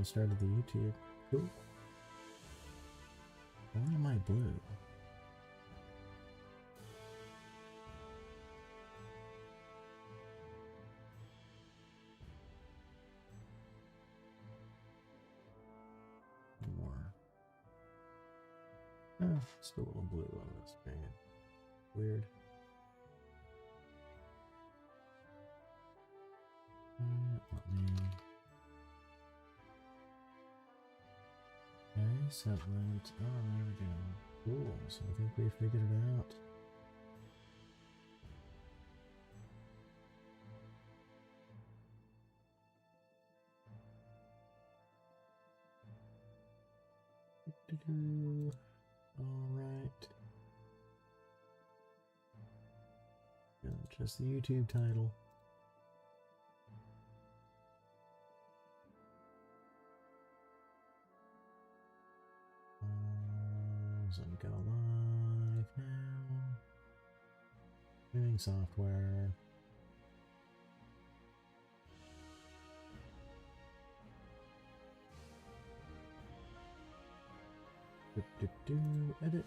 started the YouTube. Cool. Why am I blue? More. Oh, still a little blue on this screen. Weird. Let me... Okay, settlement. Oh, there we go. Cool, so I think we figured it out. Alright. Just the YouTube title. So I'm go live now. Doing software. Edit.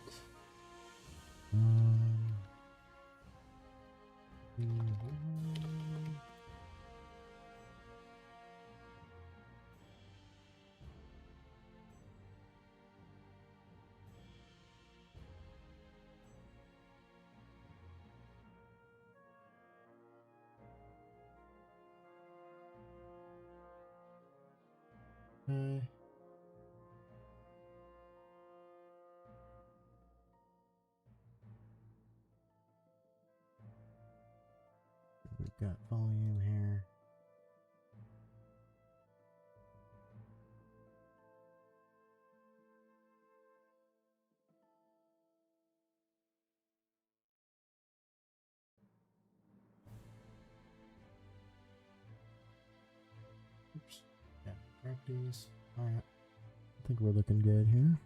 We've got volume here. Oops. Yeah, properties. Alright. I think we're looking good here.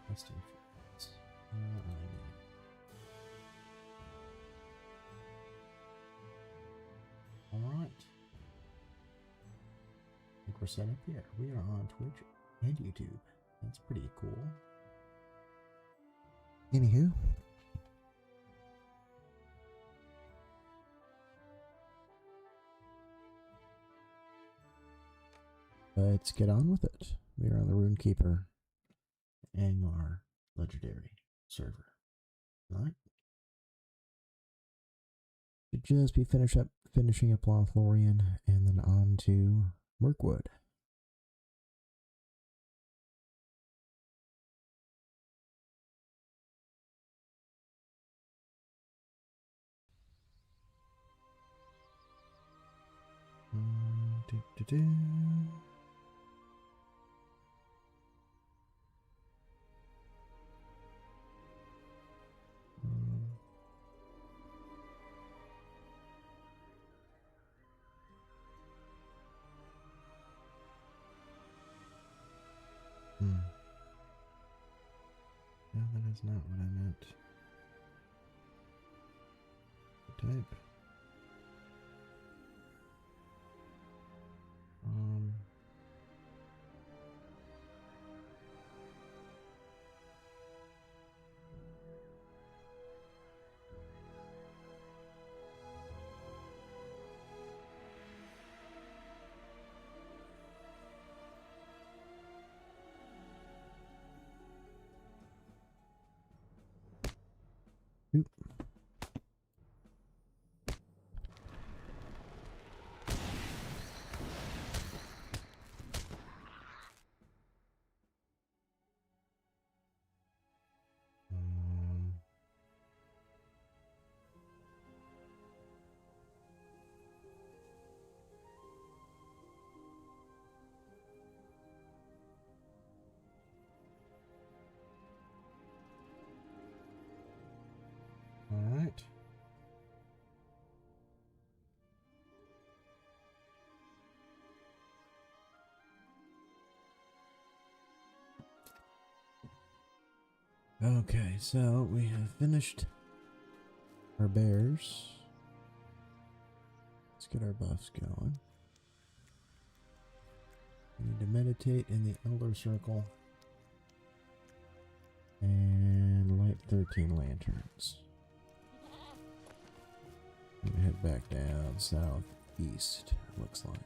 Testing fields. Alright. I think we're set up here. We are on Twitch and YouTube. That's pretty cool. Anywho. Let's get on with it. We are on the Runekeeper Angmar legendary server. Right? Should just be finishing up Lothlorien and then on to Mirkwood. No, that is not what I meant to type. Oop. Okay, so we have finished our bears. Let's get our buffs going. We need to meditate in the Elder Circle and light 13 lanterns. And head back down southeast, looks like.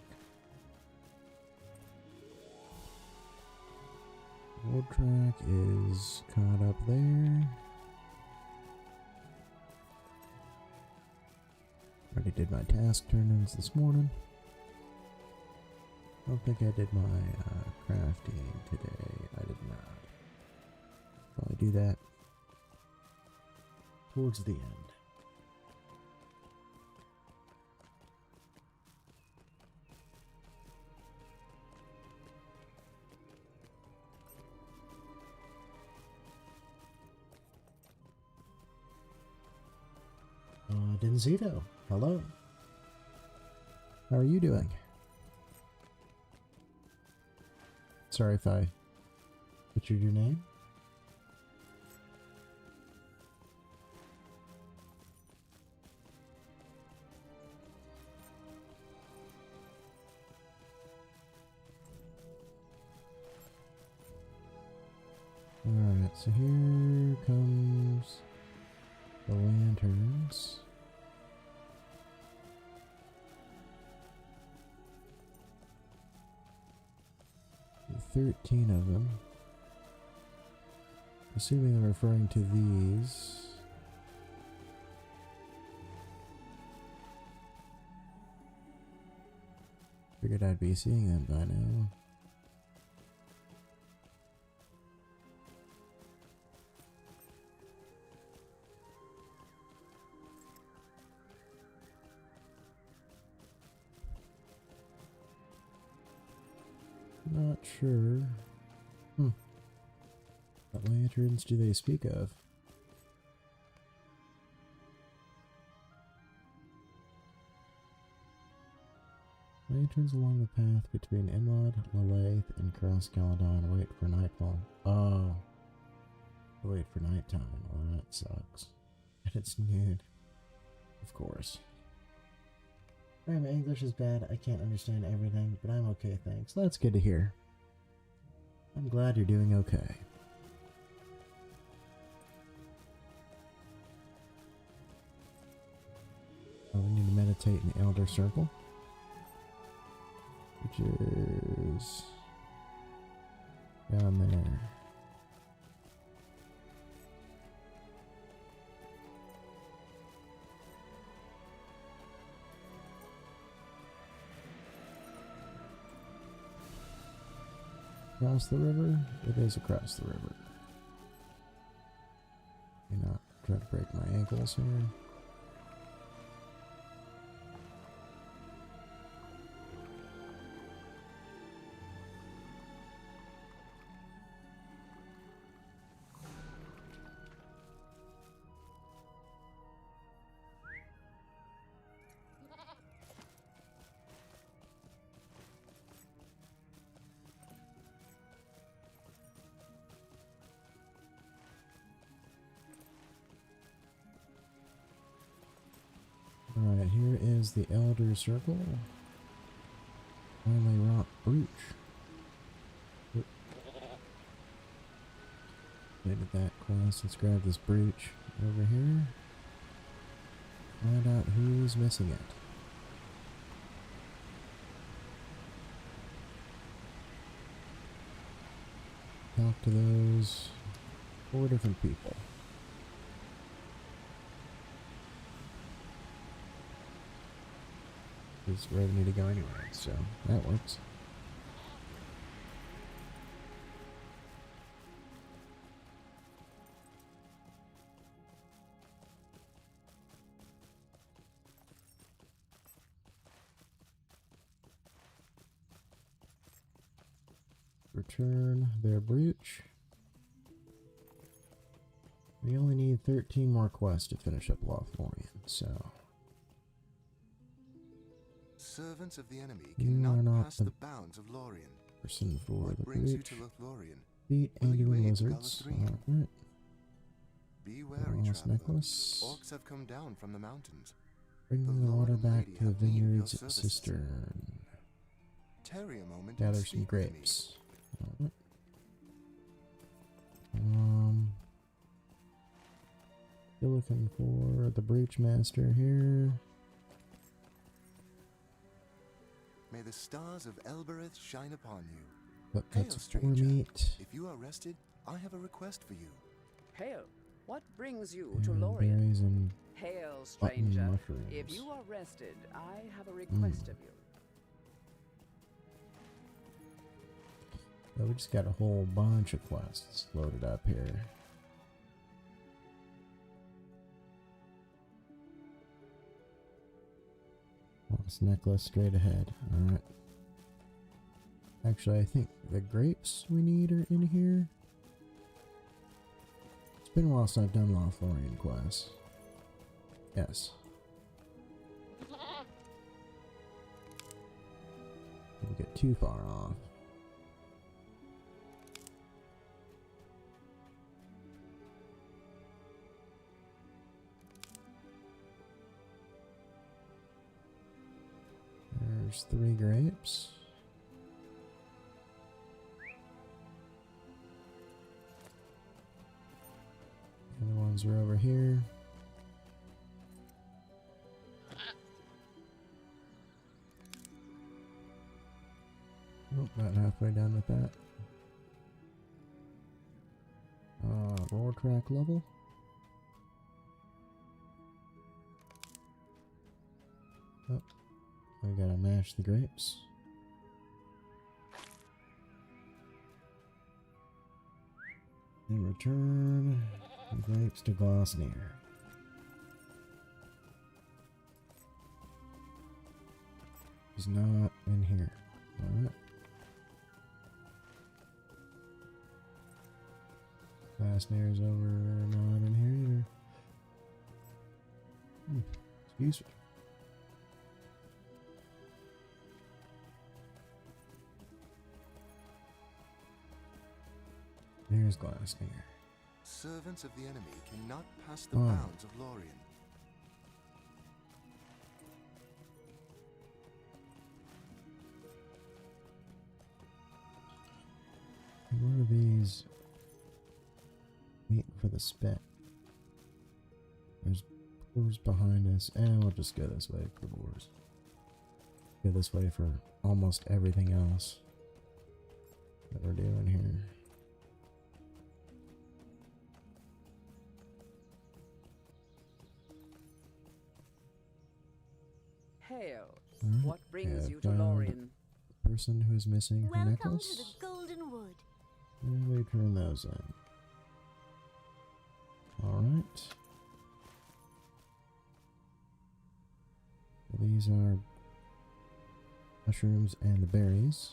Road track is caught up there. Already did my task turn-ins this morning. I don't think I did my crafting today. I did not. Probably do that towards the end. Denzito, hello. How are you doing? Sorry if I butchered your name. Alright, so here comes the lanterns. 13 of them. Assuming they're referring to these. Figured I'd be seeing them by now. Not sure. What lanterns do they speak of? Lanterns along the path between Imlad, Lalaith, and Cross Caledon wait for nightfall. Oh. Wait for nighttime. Well, that sucks. And it's noon. Of course. Right, my English is bad. I can't understand everything, but I'm okay, thanks. That's good to hear. I'm glad you're doing okay. Oh, we need to meditate in the Elder Circle, which is down there. Across the river? It is across the river. May not try to break my ankles here. Alright, here is the Elder Circle. Finally wrought brooch. Completed that quest. Let's grab this brooch over here. Find out who's missing it. Talk to those 4 different people. Is where we need to go anyway, so that works. Return their brooch. We only need 13 more quests to finish up Lothlorien, so... Servants of the enemy cannot pass the bounds of Lorien. Person for What the brings you brooch. to Lothlorien? Beat Will you angry aid lizards. Lothlorien? Alright. Be wary, Lost traveler. necklace. Orcs have come down from the mountains. Bring The the water Lord and back Lady to the have need of your vineyard's services. cistern. Tarry a moment Gather and some speak with me. grapes. Alright. Still looking for the breach master here. May the stars of Elbereth shine upon you. But Hail, that's for stranger. meat. If you are rested, I have a request for you. Hail, what brings you to And Lorien? berries and Hail, button stranger. mushrooms. If you are rested, I have a request of you. Yeah, we just got a whole bunch of quests loaded up here. Lost necklace straight ahead. Alright. Actually, I think the grapes we need are in here. It's been a while since I've done Lothlorien quests. Yes. Don't get too far off. There's 3 grapes. The other ones are over here. Oh, about halfway done with that. Roar track level. Oh, we gotta mash the grapes. And return the grapes to Glossnir. He's not in here. Alright. Glossnir's over, not in here either. Excuse me. There's Glossnir. Servants of the enemy cannot pass the Oh. bounds of Lorien. What are these? Meat for the spit. There's boars behind us, and we'll just go this way for boars. Go this way for almost everything else that we're doing here. Hail, Alright, what brings yeah, you to found Lorien? the person who's missing her Welcome necklace. to the Golden Wood. And we turn those in. Alright. These are mushrooms and the berries.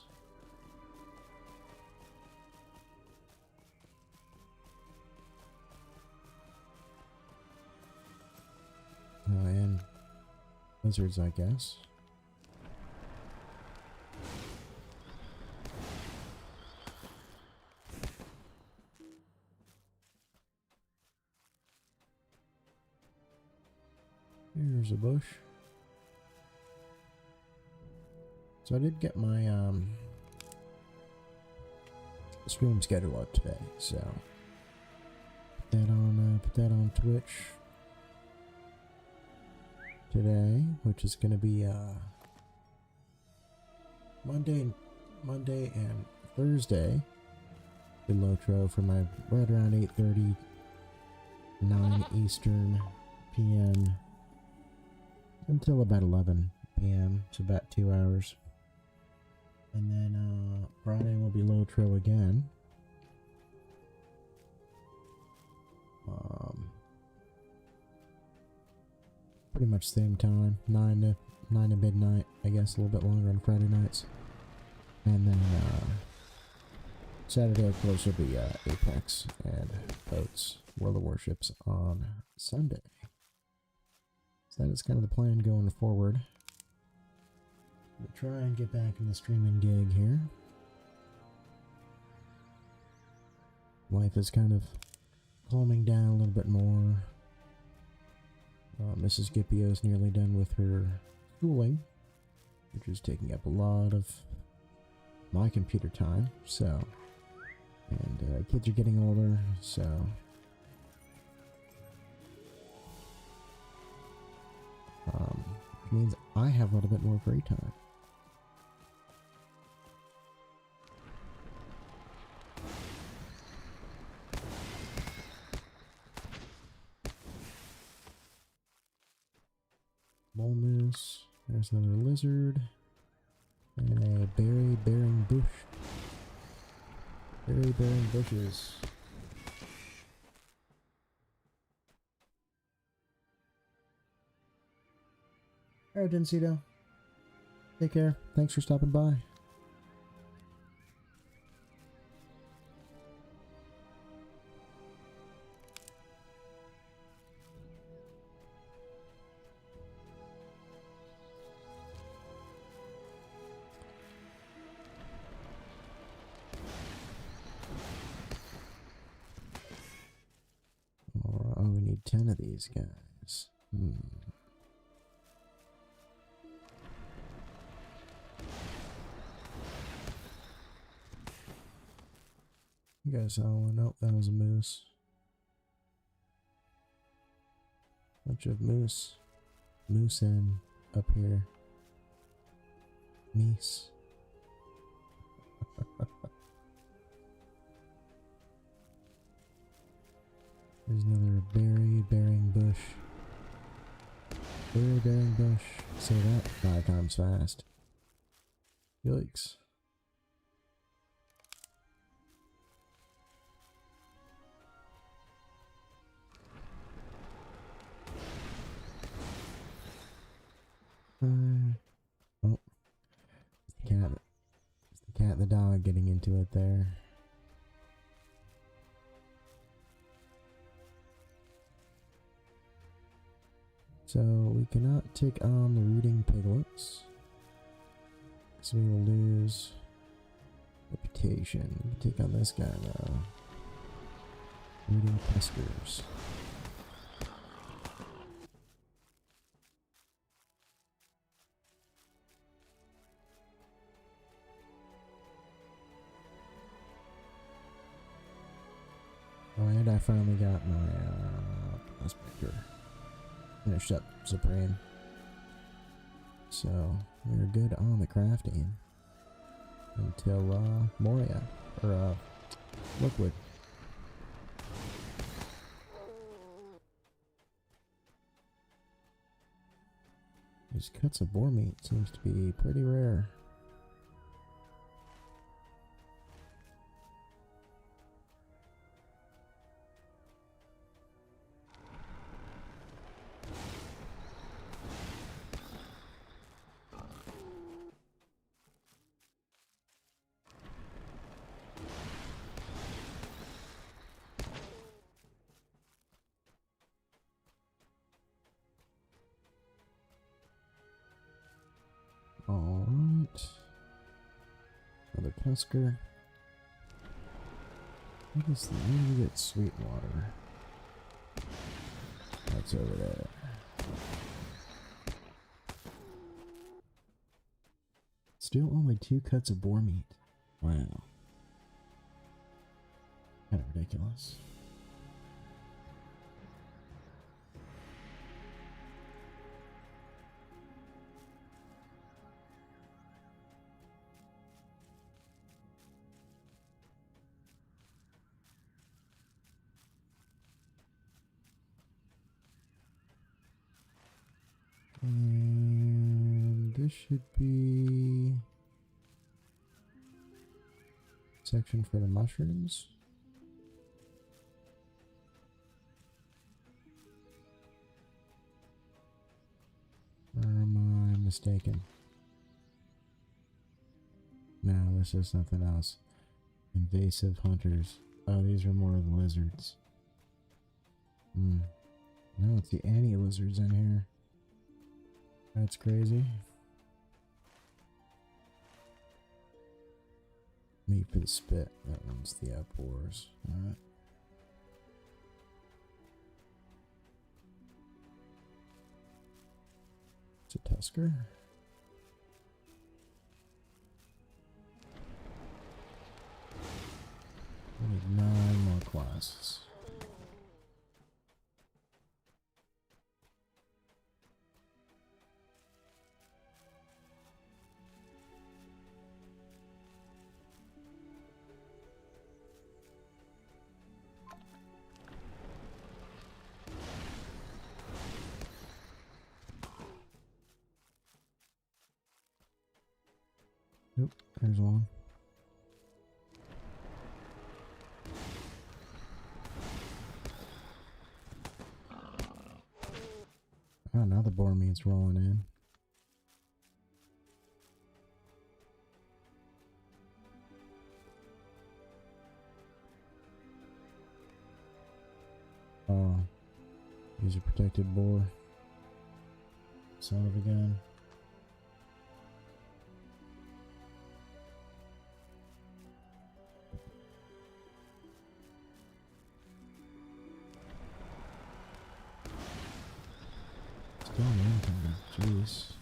And lizards, I guess. Here's a bush. So I did get my stream schedule up today, so put that on Twitch today, which is gonna be Monday and Thursday in Lotro for my right around 8:30, 9 Eastern PM until about 11 PM. It's about 2 hours. And then Friday will be Lotro again. Pretty much same time, 9 to midnight, I guess, a little bit longer on Friday nights. And then Saturday, of course, will be Apex and Boats, World of Warships on Sunday. So that is kind of the plan going forward. We'll try and get back in the streaming gig here. calming down a little bit more. Mrs. Gipio is nearly done with her schooling, which is taking up a lot of my computer time, so, and kids are getting older, so, which means I have a little bit more free time. Mole moose, there's another lizard. And a berry-bearing bush. Berry-bearing bushes. Alright, Dincito. Take care. Thanks for stopping by. Oh, we need 10 of these guys. You guys saw one? Nope, that was a moose. Bunch of moose. Moose in up here. Meese. There's another berry-bearing bush. Berry-bearing bush. Say that 5 times fast. Yikes. Oh. The cat and the dog getting into it there. So we cannot take on the rooting piglets, so we will lose reputation. We can take on this guy though. Rooting pesters. Oh, and I finally got my prospector finished up Supreme. So we're good on the crafting until Moria or Liquid. These cuts of boar meat seems to be pretty rare. Alright. Another Tusker. What is the where do we get Sweetwater? That's over there. Still only 2 cuts of boar meat. Wow. Kind of ridiculous. And this should be section for the mushrooms. Or am I mistaken? No, this is something else. Invasive hunters. Oh, these are more of the lizards. No, it's the anti-lizards in here. That's crazy. Meat for the spit. That one's the outpours. Alright. It's a Tusker. We need 9 more quests. Nope, there's one. Oh, now the boar meat's rolling in. Oh, he's a protected boar. Son of a gun. Still anything, jeez.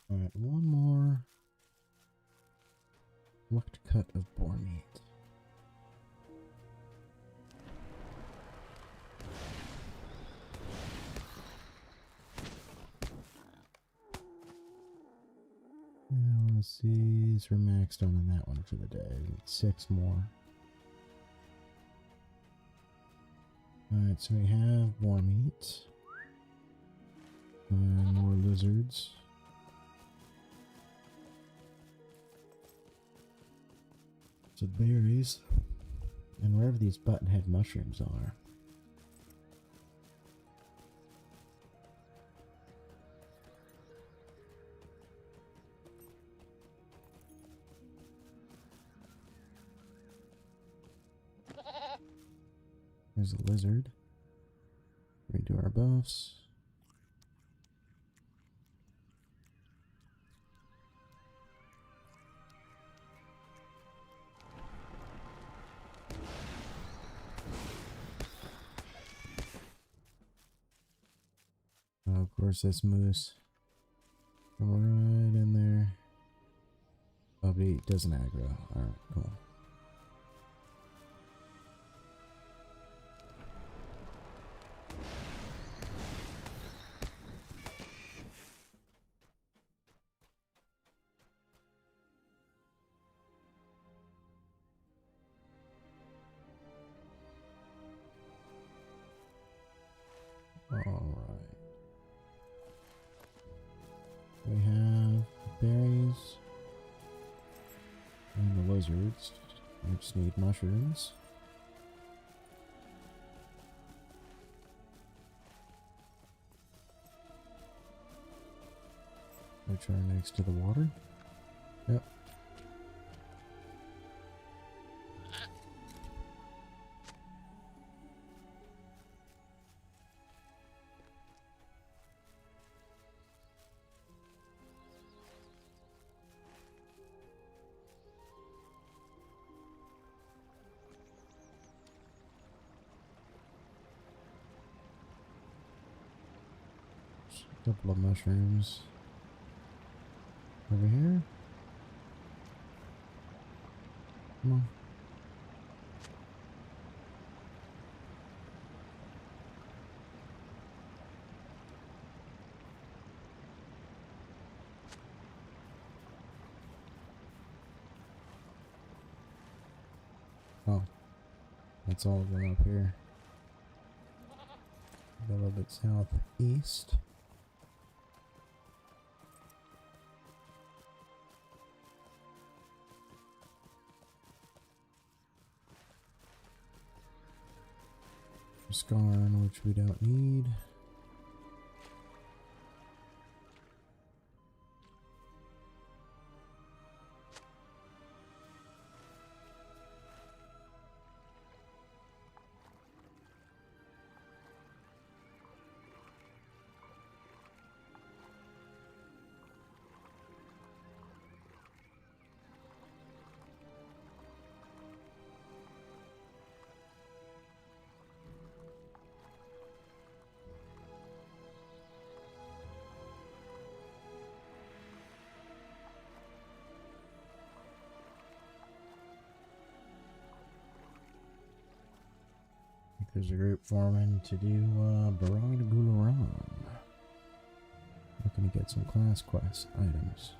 Alright, one more looked cut of boar meat. Yeah, let's see, so we're maxed on that one for the day. We need 6 more. Alright, so we have boar meat. And more lizards. So berries, and wherever these buttonhead mushrooms are. There's a lizard. Redo our buffs. Oh, of course, this moose. Come right in there. Oh, but he doesn't aggro. Alright, cool. Alright. We have berries and the lizards. We just need mushrooms. Which are next to the water. Yep. Couple of mushrooms over here. Come on. Oh, that's all of them up here. A little bit southeast. Scarn, which we don't need. There's a group forming to do Barad Gularam. Looking to get some class quest items.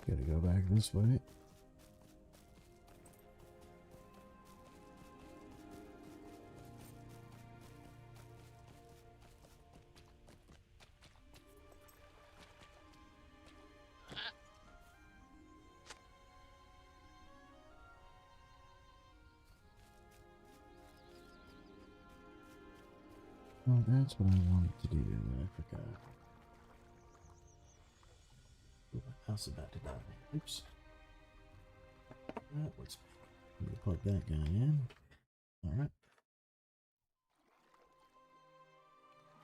Gotta go back this way. Well, that's what I wanted to do, but I forgot. Ooh, my mouse is about to die. Oops. That was... Let me plug that guy in. Alright.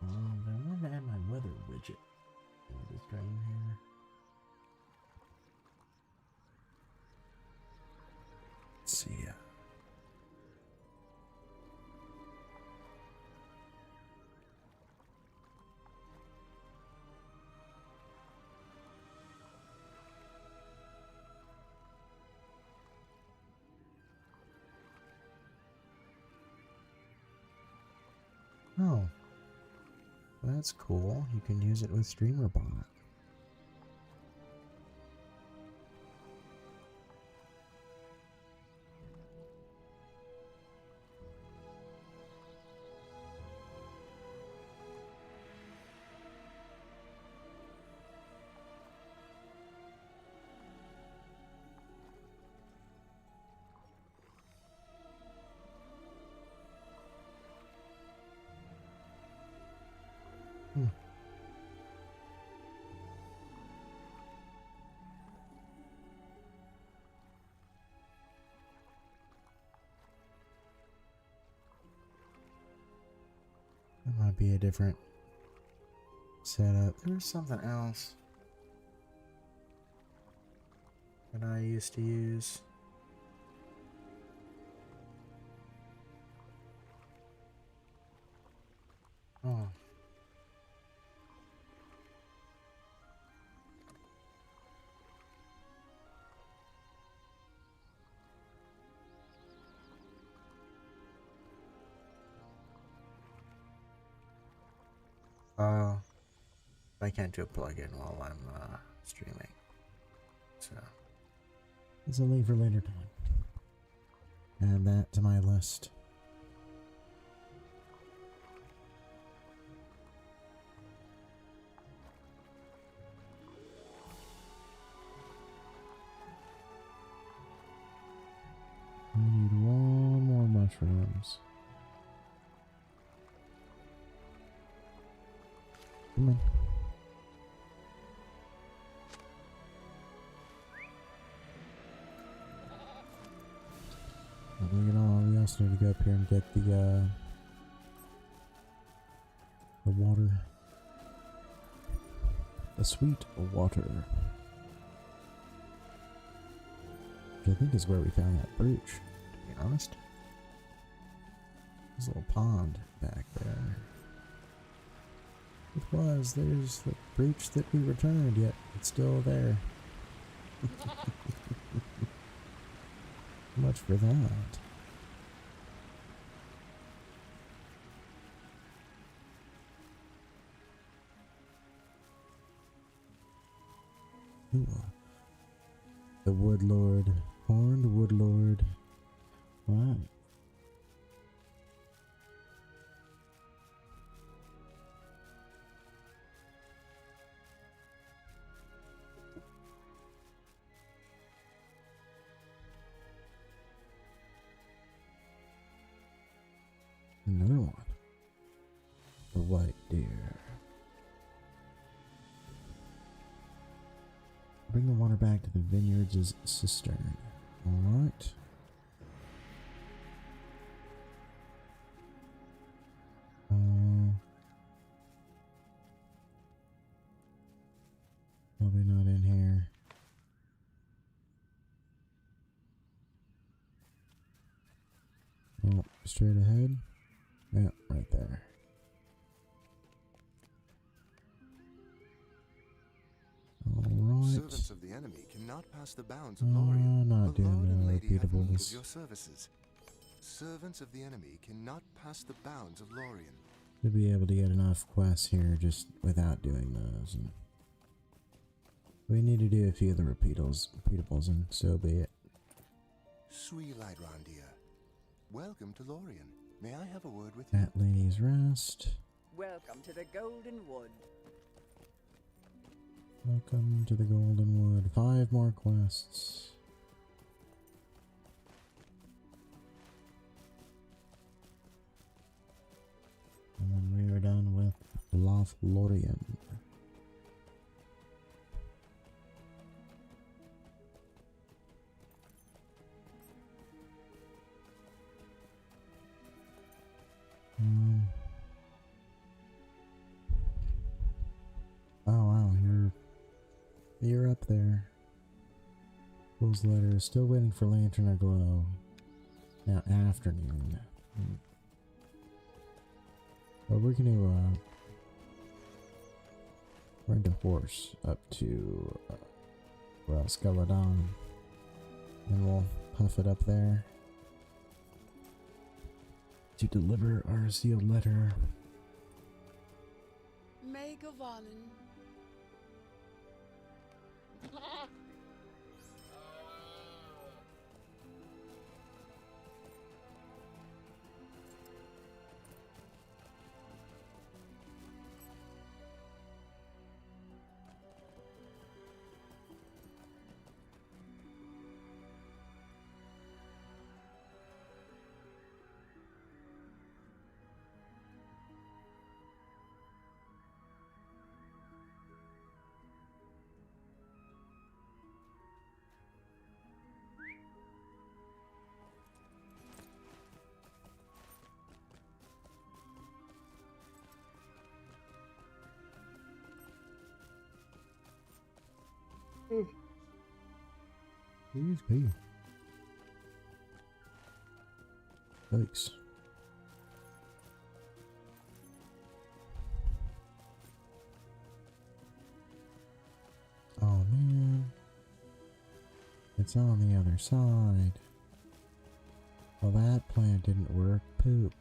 I wanted to add my weather widget. This drain here. Let's see. Oh, that's cool. You can use it with StreamerBot. That might be a different setup. There's something else that I used to use. Oh. I can't do a plugin while I'm streaming, so it's a leave for later time. Add that to my list. I need one more mushrooms. Come on. Bring it on. We also need to go up here and get the water. The sweet water. Which I think is where we found that brooch, to be honest. There's a little pond back there. It was. There's the brooch that we returned, yet it's still there. Much for that. Ooh. The Woodlord. Horned Woodlord. Wow. Another one. The white deer. Bring the water back to the vineyards' cistern. Alright. Probably not in here. Oh, straight ahead? Yeah, right there. Alright. Servants of the enemy cannot pass the bounds of Lothlorien. Not The Lord and doing Lady have need of repeatables. your services. Servants of the enemy cannot pass the bounds of Lothlorien. To be able to get enough quests here just without doing those. And we need to do a few of the repeatables, and so be it. Sweet Lightrandia, welcome to Lothlorien. May I have a word with you? At Lady's Rest. Welcome to the Golden Wood. Welcome to the Golden Wood. 5 more quests. And then we are done with Lothlorien. Oh wow, you're up there. Fool's letter. Still waiting for lantern aglow. Now afternoon. Well, we're gonna ride a horse up to Rascaladon, and we'll huff it up there to deliver our sealed letter. May Gavanin. Please pay. Thanks. Oh man. It's on the other side. Well, that plan didn't work. Poop.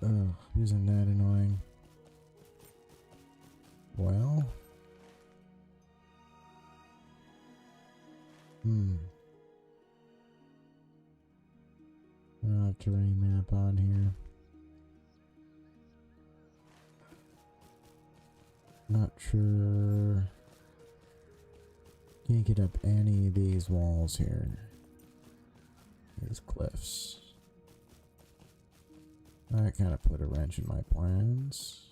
Ugh, isn't that annoying? Well. I don't have terrain map on here. Not sure. Can't get up any of these walls here. These cliffs. That kind of put a wrench in my plans.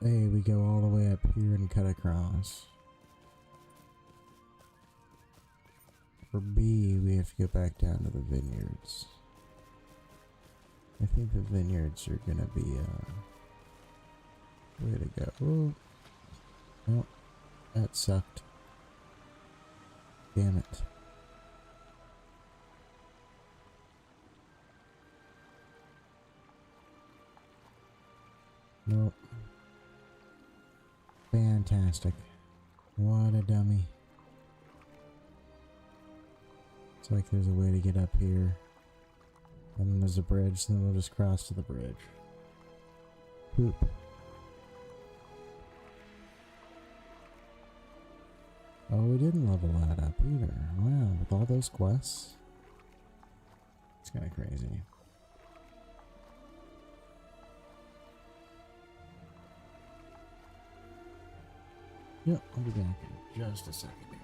A, we go all the way up here and cut across. For B, we have to go back down to the vineyards. I think the vineyards are gonna be way to go. Oh, oh, that sucked. Damn it. Nope. Fantastic. What a dummy. It's like there's a way to get up here. And then there's a bridge, then we'll just cross to the bridge. Poop. Oh, we didn't level that up either. Wow, with all those quests. It's kind of crazy. Yep, I'll be back in just a second here.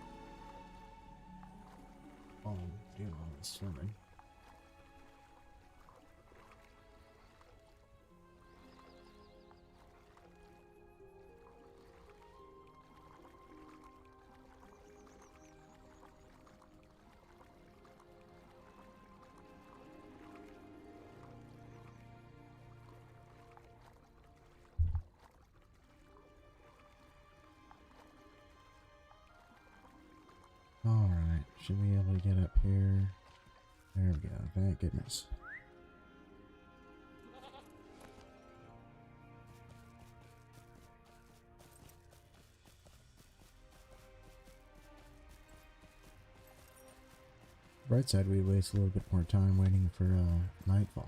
I'll do all this swimming. Should be able to get up here. There we go. Thank goodness. Bright side, we waste a little bit more time waiting for nightfall.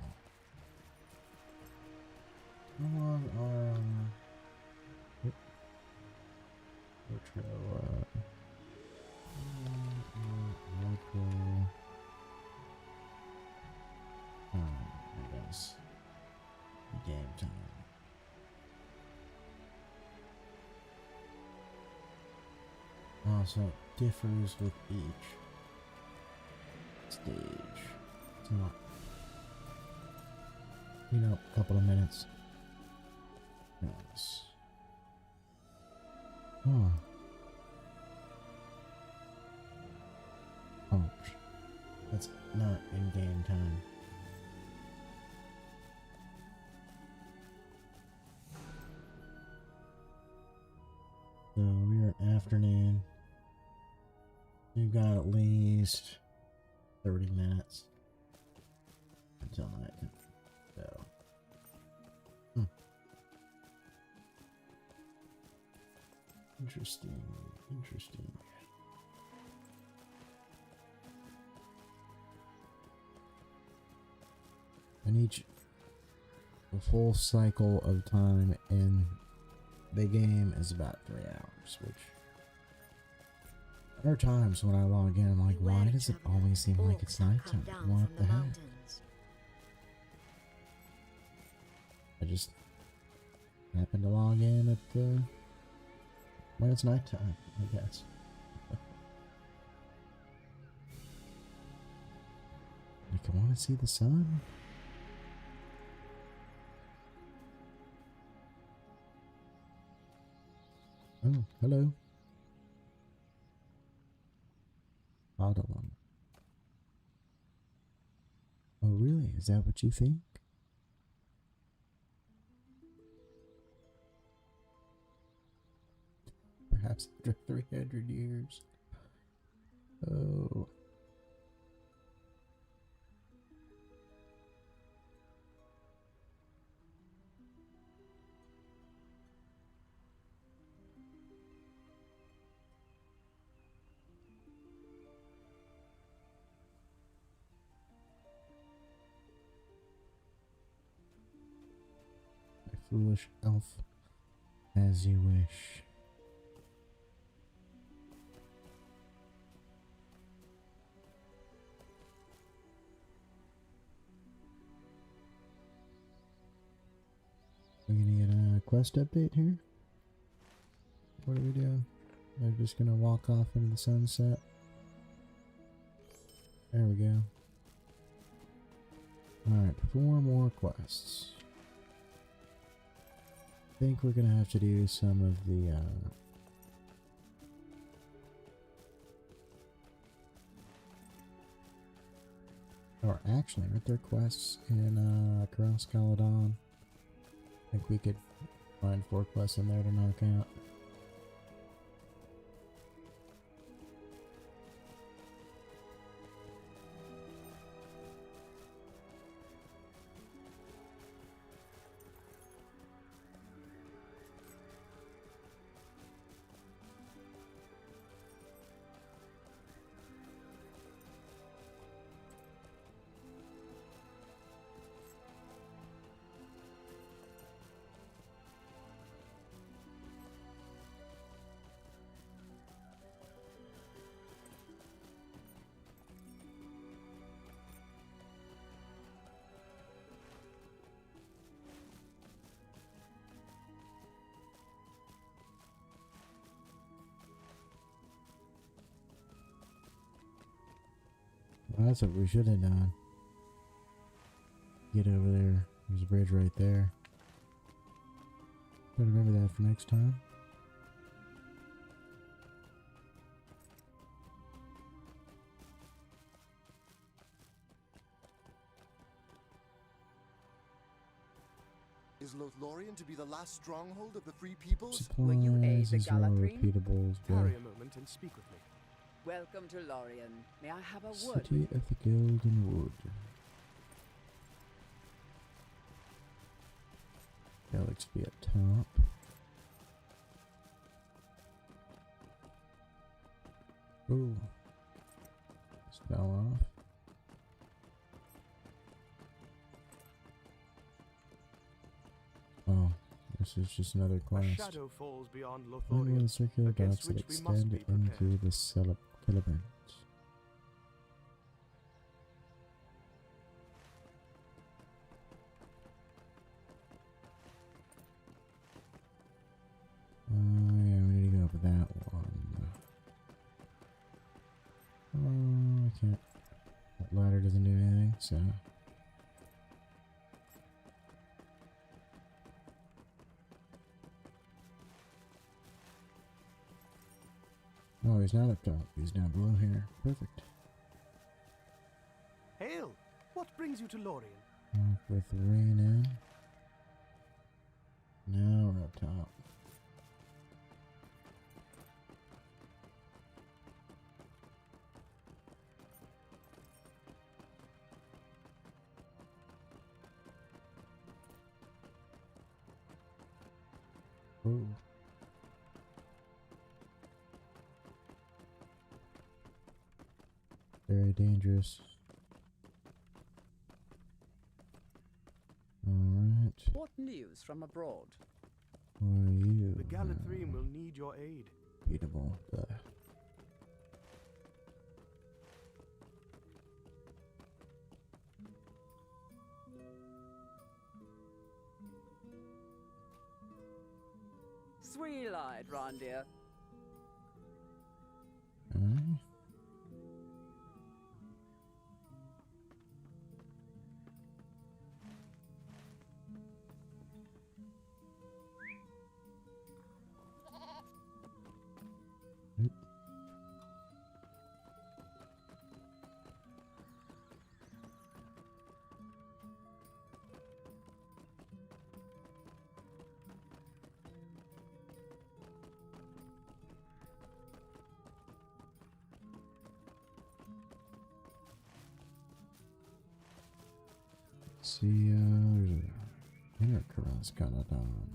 How long are Lotro, Lotro, I guess game time. So it differs with each stage. It's not, you know, a couple of minutes. Yes. Oh. Oh. That's not in-game time. So we are afternoon. We've got at least 30 minutes until night. So, interesting. And the full cycle of time in the game is about 3 hours, which there are times when I log in, I'm like, why does it always seem like it's nighttime? What the heck? I just happen to log in at when it's nighttime, I guess. Like, I want to see the sun. Oh, hello. Audalon. Oh, really? Is that what you think? Perhaps after 300 years. Oh. Foolish elf, as you wish. We're gonna get a quest update here. What are we doing? We're just gonna walk off into the sunset. There we go. Alright, 4 more quests. I think we're gonna have to do some of the or actually, aren't there quests in across Caledon? I think we could find 4 quests in there to knock out. Well, that's what we should have done. Get over there. There's a bridge right there. Better remember that for next time. Is Lothlorien to be the last stronghold of the Free Peoples? Will you aid Supplies the is all Lothlorien? repeatables, bro. Tarry a moment and speak with me. Welcome to Lorien. May I have a word? City of the Golden Wood. Alex be at top. Ooh. Just fell off. Oh, this is just another A quest. shadow falls beyond One of Lothlorien, the circular against dots that which we must extend be into prepared. the Celebrant. Yeah, we need to go up that one. Oh, I can't. That ladder doesn't do anything, so. Oh, he's not up top. He's down below here. Perfect. Hail! What brings you to Lorien? Off with rain in. Now we're up top. Oh. Very dangerous. Alright. What news from abroad? Who are you? The Lothlorien will need your aid. Beatable. Sweet-eyed, Rondir. Aye. See, there's a intercross kind of down.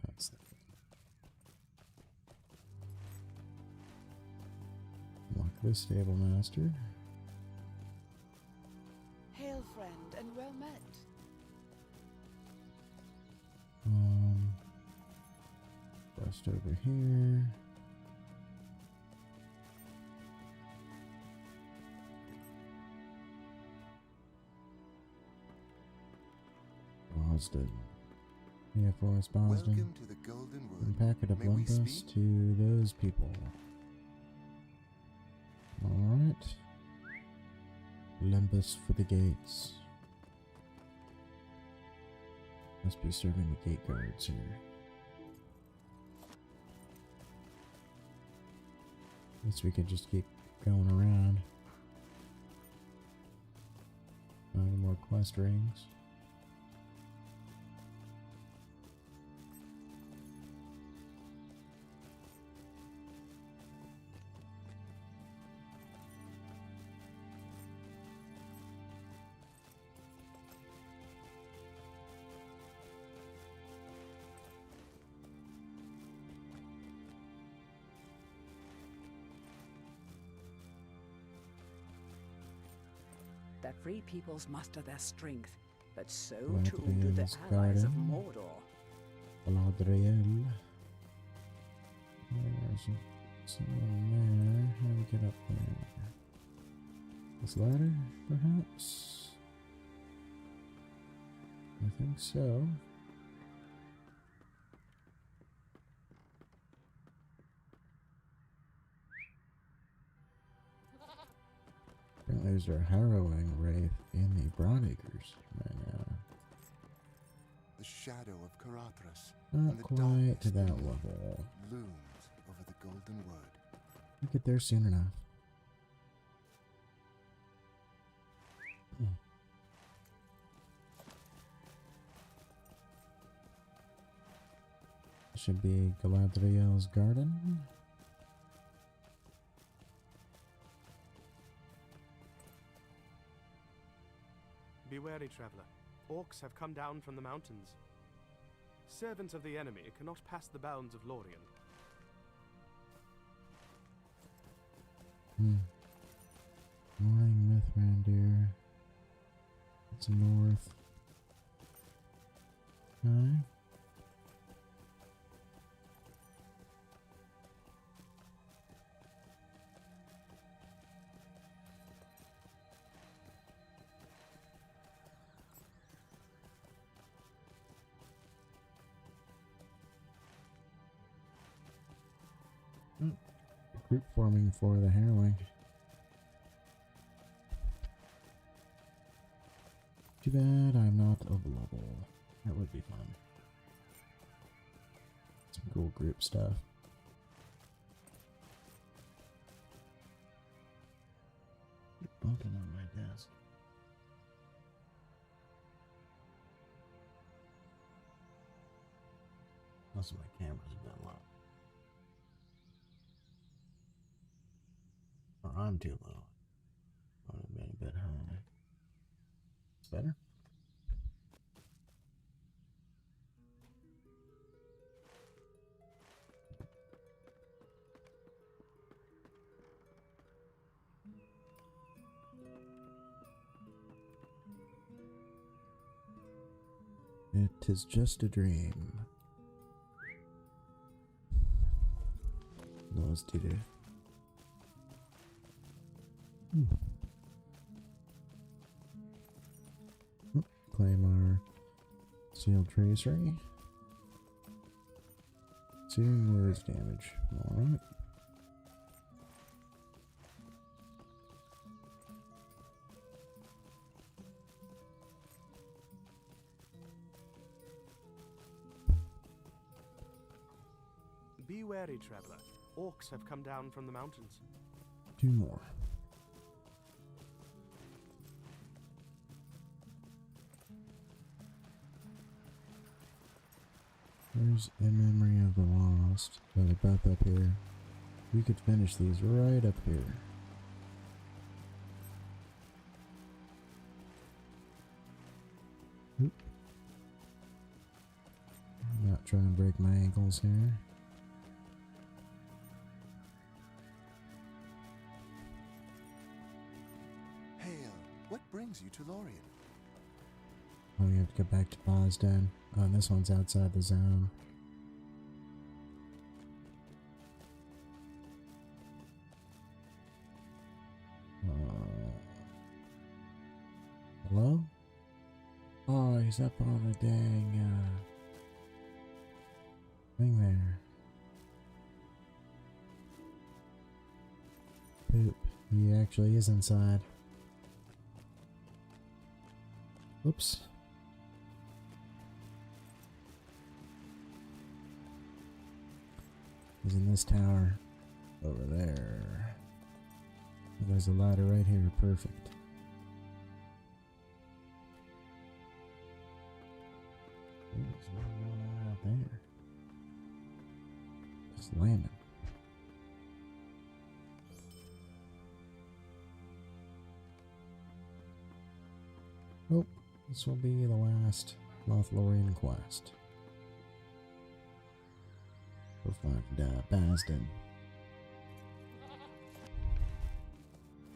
That's the lock this stable master. Hail, friend, and well met. Quest over here. Boston. Yeah, Forest Boston. Welcome to the Golden Wood. And packet of May we Lumpus speak? to those people. Alright. Lumpus for the gates. Must be serving the gate guards here. Guess we could just keep going around. Find more quest rings. The free peoples muster their strength, but so Lothlorien's too do the allies of garden. Mordor. Lothlorien. There's someone there. How do we get up there? This ladder, perhaps? I think so. Apparently there's a harrowing wraith in the Broadacres right now. The shadow of Karathras Not and the quite darkness to that beneath level. looms over the Golden Wood. We'll get there soon enough. should be Galadriel's garden. Be wary, traveler. Orcs have come down from the mountains. Servants of the enemy cannot pass the bounds of Lorien. Morning Mithrandir. It's north. Okay. Group forming for the harrowing. Too bad I'm not available. That would be fun. Some cool group stuff. You're bunking on my desk. Also, my camera's a bit low. Or I'm too low. I would have been a bit high. It's better? It is just a dream. No, let's do this. Claim our sealed tracery. Searing words damage. Alright. Be wary, traveler. Orcs have come down from the mountains. 2 more. There's In Memory of the Lost. They're both up here. We could finish these right up here. Oop. I'm not trying to break my ankles here. Hail, what brings you to Lorien? Oh, we have to go back to Bosden. Oh, and this one's outside the zone. Hello? Oh, he's up on the dang thing there. Poop. He actually is inside. Whoops. He's in this tower over there. There's a ladder right here. Perfect. What's going on out there? Just landing. Oh, this will be the last Lothlorien quest. We'll find Basden.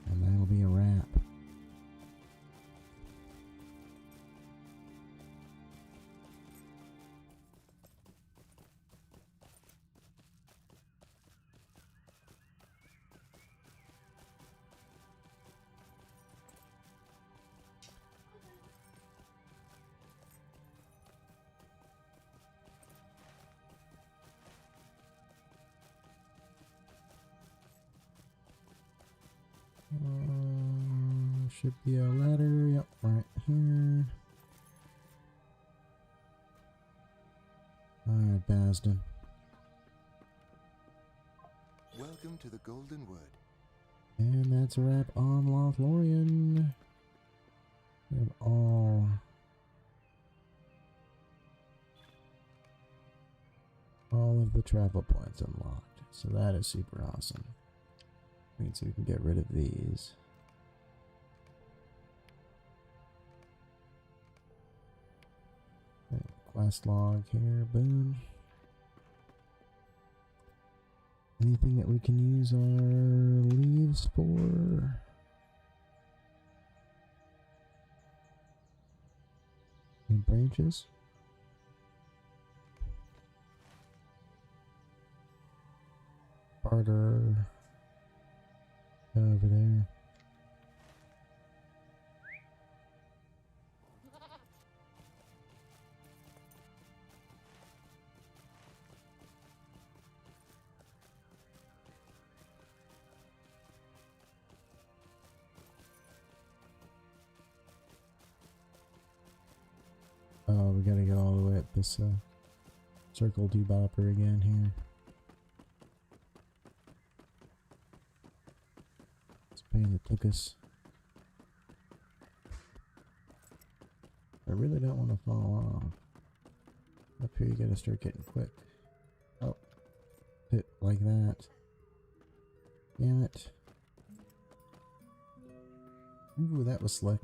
And that'll be a wrap. Should be a ladder, yep, right here. Alright, Basden. Welcome to the Golden Wood. And that's a wrap on Lothlorien. We have all All of the travel points unlocked. So that is super awesome. Means we can get rid of these. Okay, quest log here, boom. Anything that we can use our leaves for? Any branches? Barter over there. Oh, we gotta go all the way up this circle debopper again here. This pain that took us. I really don't want to fall off. Up here you gotta start getting quick. Oh. Hit like that. Damn it. Ooh, that was slick.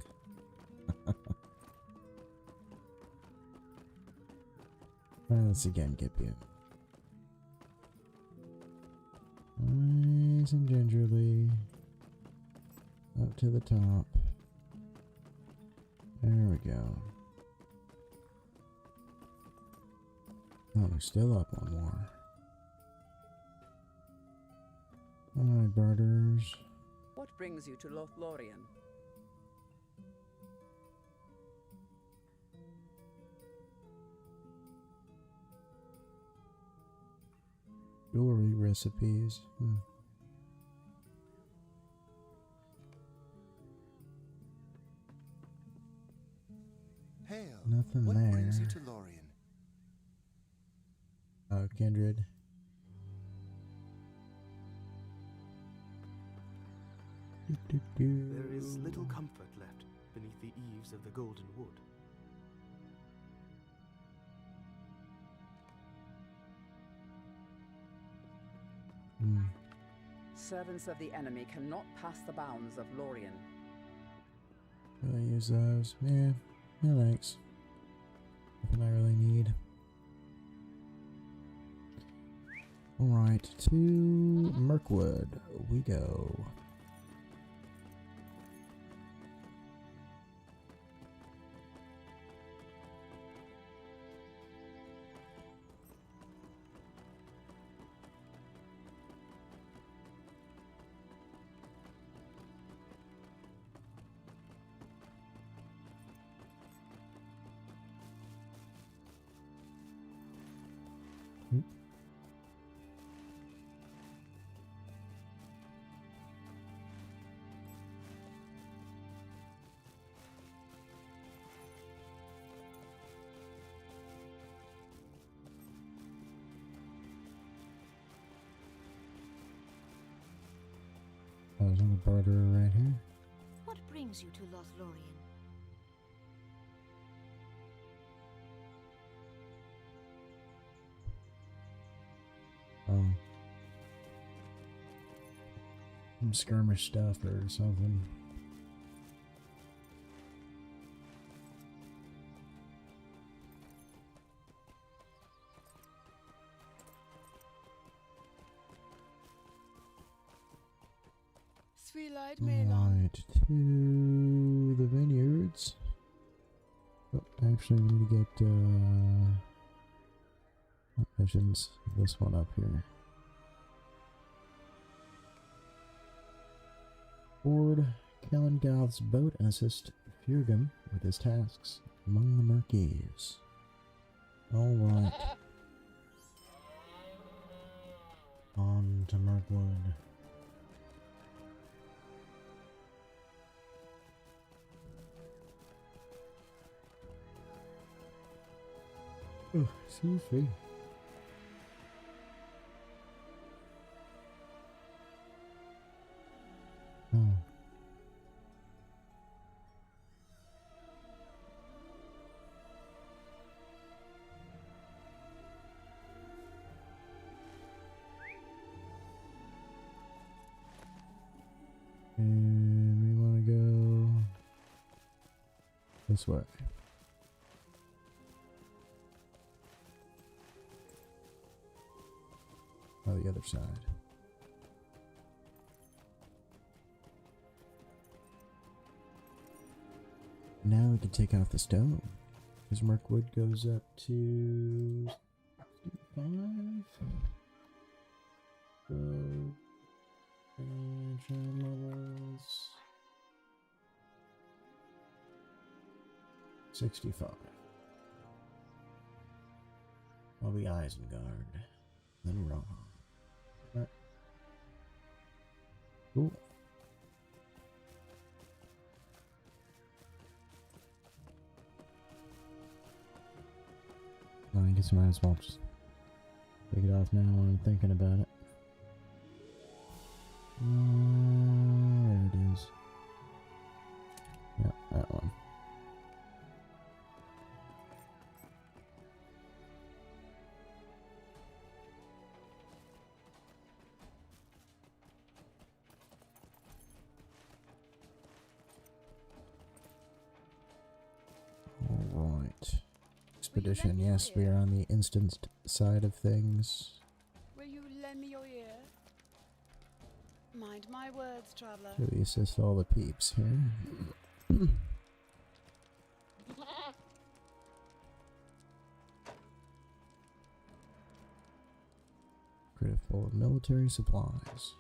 Let's again get you. Nice and gingerly. Up to the top. There we go. Oh, they're still up one more. Alright, barters. What brings you to Lothlorien? Jewelry recipes. Hail. Nothing What there. brings you to Lorien? Oh, kindred. There is little comfort left beneath the eaves of the Golden Wood. Servants of the enemy cannot pass the bounds of Lorien. Really use those. Yeah, no thanks. Nothing I really need. Alright, to Mirkwood we go. Oh, there's another barterer right here. What brings you to Lothlorien? Oh. Some skirmish stuff or something. Right, to the vineyards. Oh, actually, we need to get missions. This one up here. Board Kalingoth's boat and assist Furgum with his tasks among the Murkies. Alright. On to Mirkwood. Oh, excuse me. Oh. This way. Oh, the other side. Now we can take out the stone. Because Mirkwood goes up to 5. So, engine levels 65. I'll be Isengard. Then Rohan. Right. Cool. I guess I might as well just take it off now when I'm thinking about it. There it is. Yeah, that one. Alright. Expedition, yes, we are on the instanced side of things. Will you lend me your ear? Mind my words, traveler. Do we assist all the peeps here? Critical military supplies.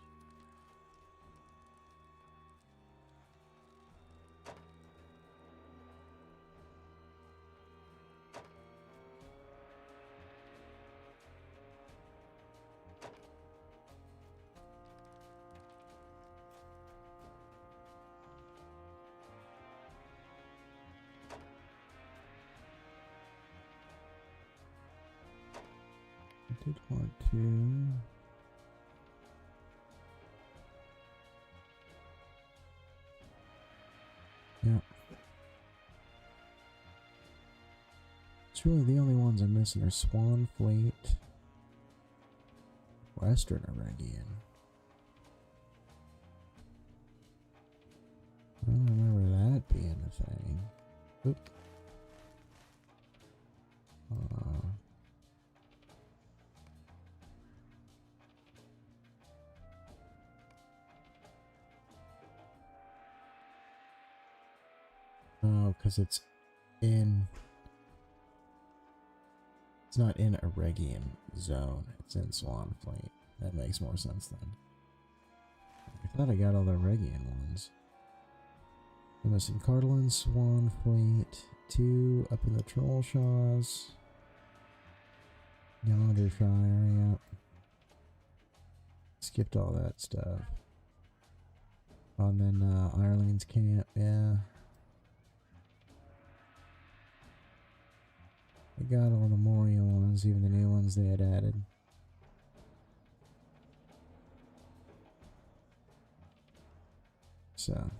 I did want to. Yeah. It's really the only ones I'm missing are Swan Fleet, Western Aragian. I don't remember that being a thing. Oop. Oh, because it's not in a Regian zone. It's in Swan Fleet. That makes more sense then. I thought I got all the Regian ones. I'm missing Cardolan, Swan Fleet, 2 up in the Trollshaws. Yondershire, yep. Skipped all that stuff. Oh, and then Ireland's camp, yeah. I got all the Moria ones, even the new ones they had added. So.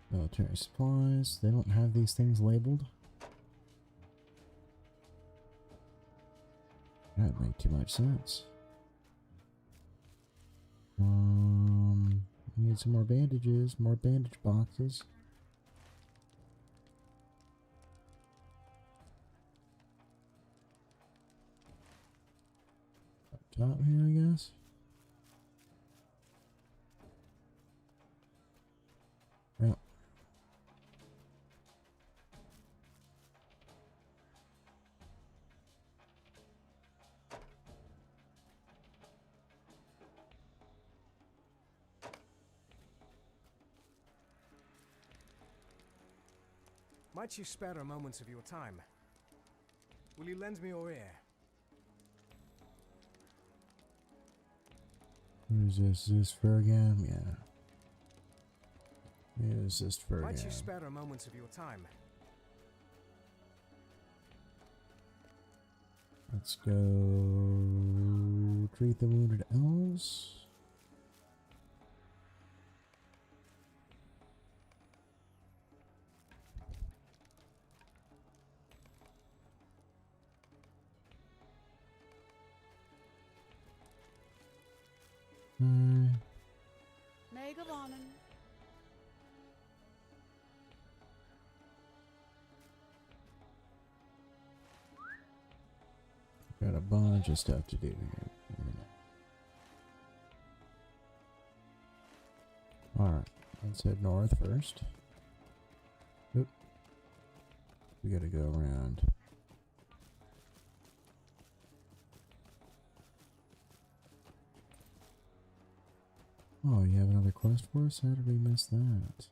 Military supplies. They don't have these things labeled. That make too much sense. Need some more bandages, more bandage boxes. Up top here, I guess. Yep. Might you spare a moment of your time? Will you lend me your ear? Who's this? Is this Fergam? Yeah. Who's this Fergam? Might you spare a moment of your time? Let's go treat the wounded elves. Got a bunch of stuff to do here. Alright, let's head north first. Oop. We gotta go around. Oh, you have another quest for us? How did we miss that?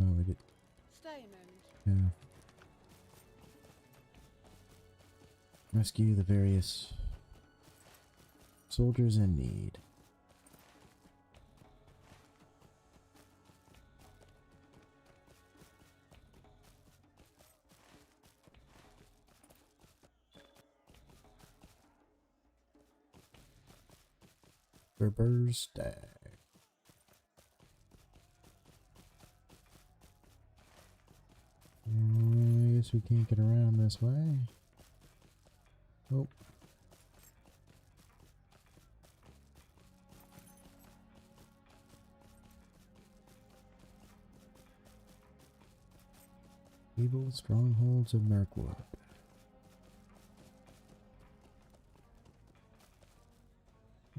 Oh, we did. Stay a moment. Yeah. Rescue the various soldiers in need. Berber's Stag. I guess we can't get around this way. Oh. Evil strongholds of Mirkwood.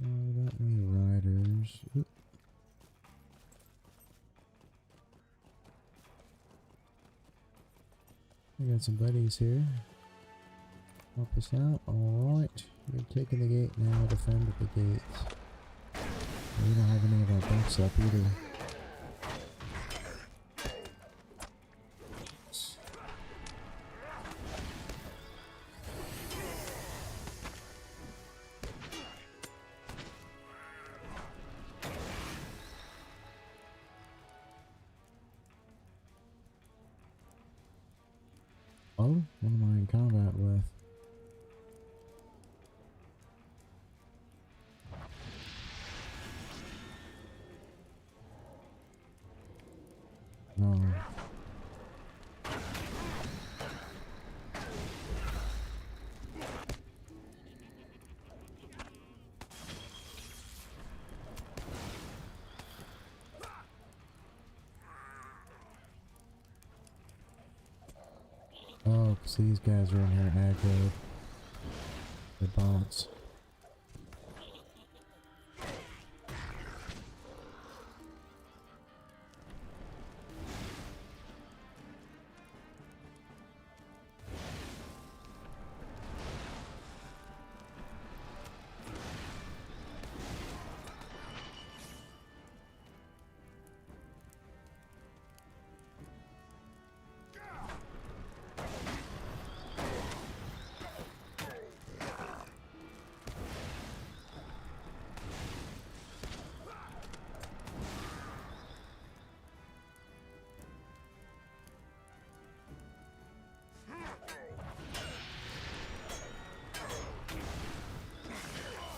We got any riders. Oop. We got some buddies here. Help us out. Alright. You're taking the gate now. Defend the gates. We don't have any of our buffs up either. Oh, what am I in combat with? No. Oh, because these guys are in here aggro. The bots.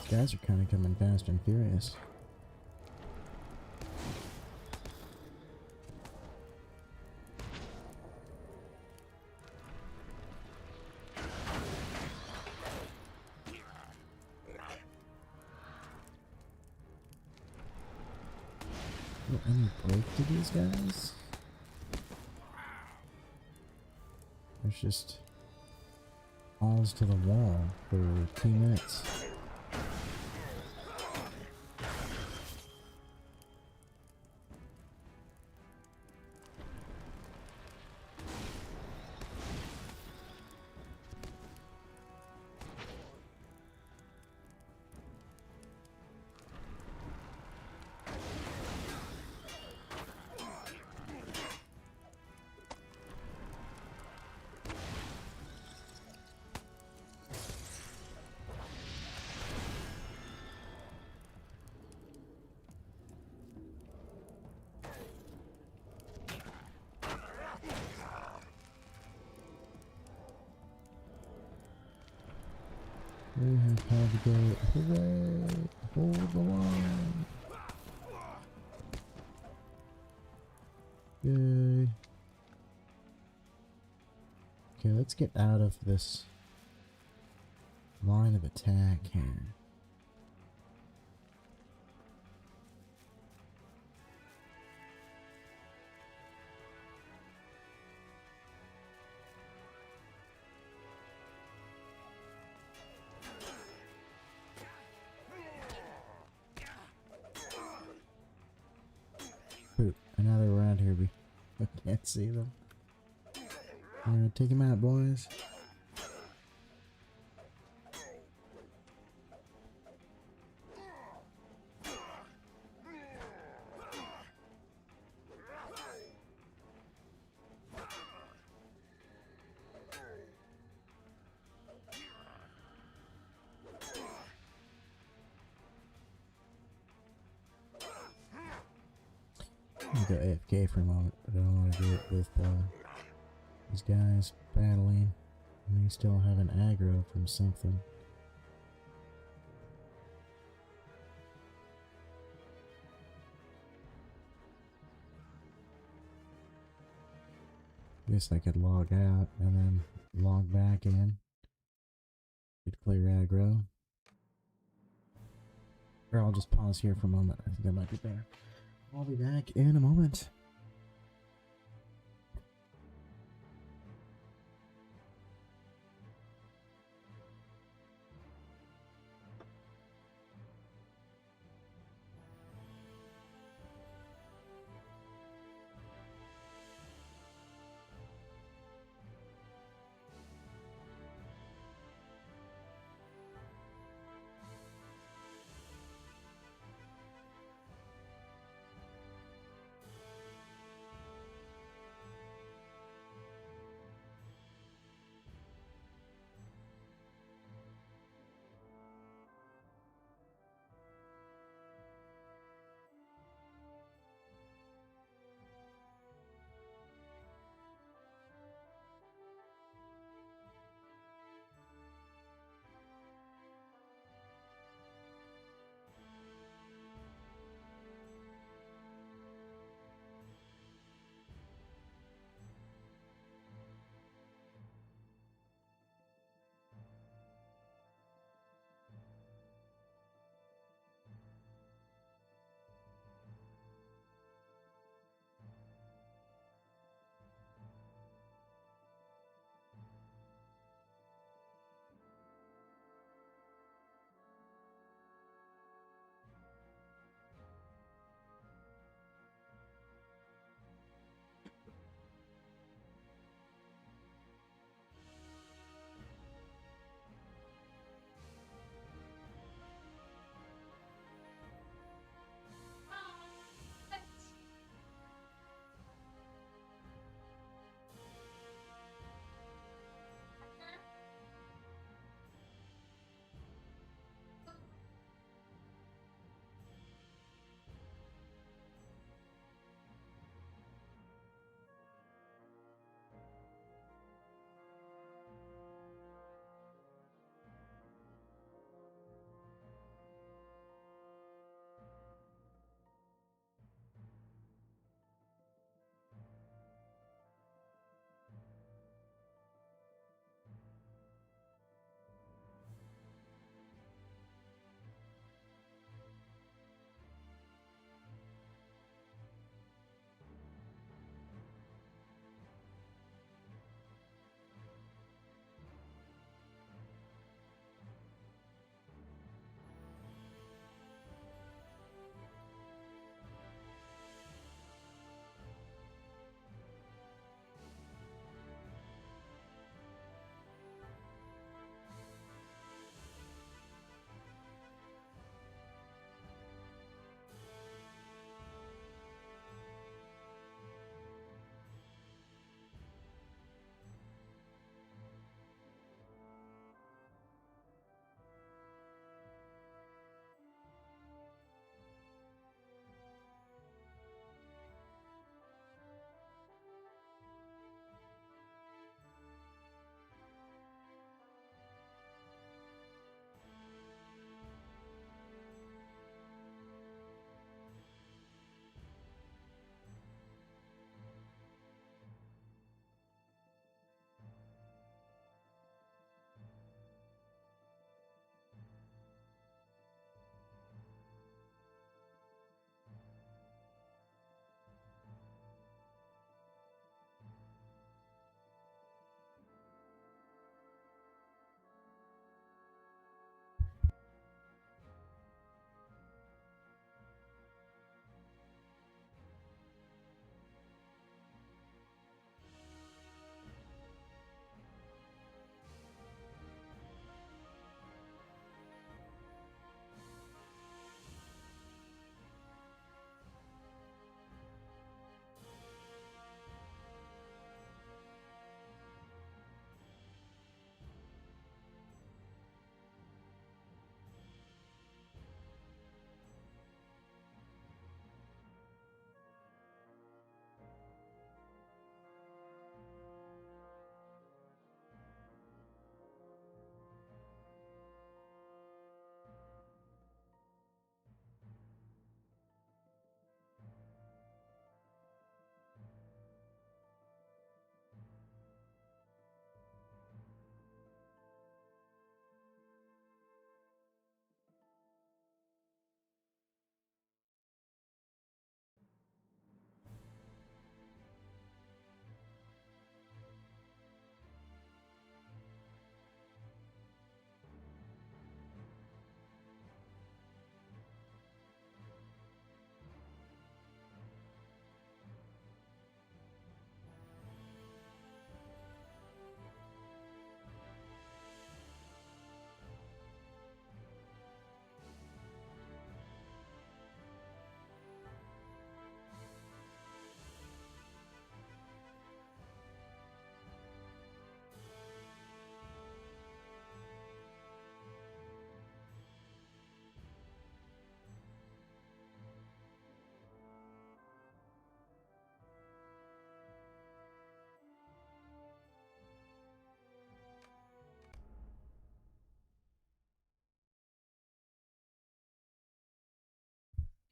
Guys are kind of coming fast and furious. Any break to these guys? There's just balls to the wall for 2 minutes. We have held the gate. Hooray! Hold the line! Yay! Okay, let's get out of this line of attack here. I know they're around here, but I can't see them. Alright, take him out, boys. I'll go AFK for a moment, but I don't want to do it with these guys battling. And they still have an aggro from something. Guess I could log out and then log back in. Could clear aggro. Or I'll just pause here for a moment. I think that might be better. I'll be back in a moment.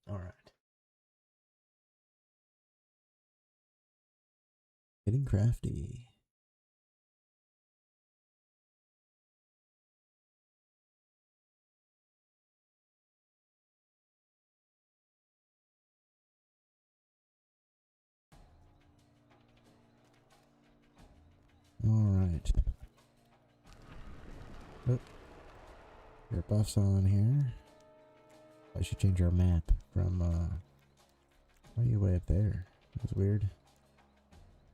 Alright. Getting crafty. Alright. Oh. Your buff's on here. I should change our map from, why are you way up there? That's weird.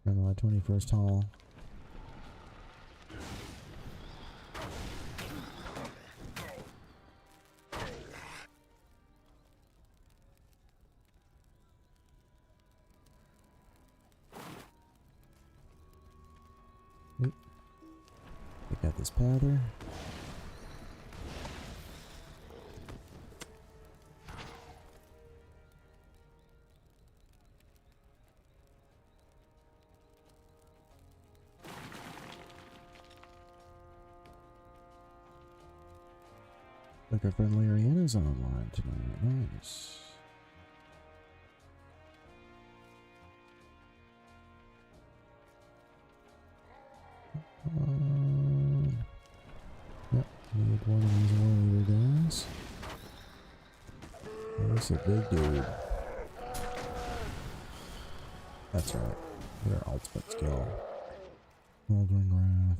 From, 21st Hall. Oop. We got this powder. Look, our friend Lothlorien online tonight. Nice. Yep, need one of these warrior guys. Oh, that's a big dude. That's right. Their ultimate skill. Moldering Wrath.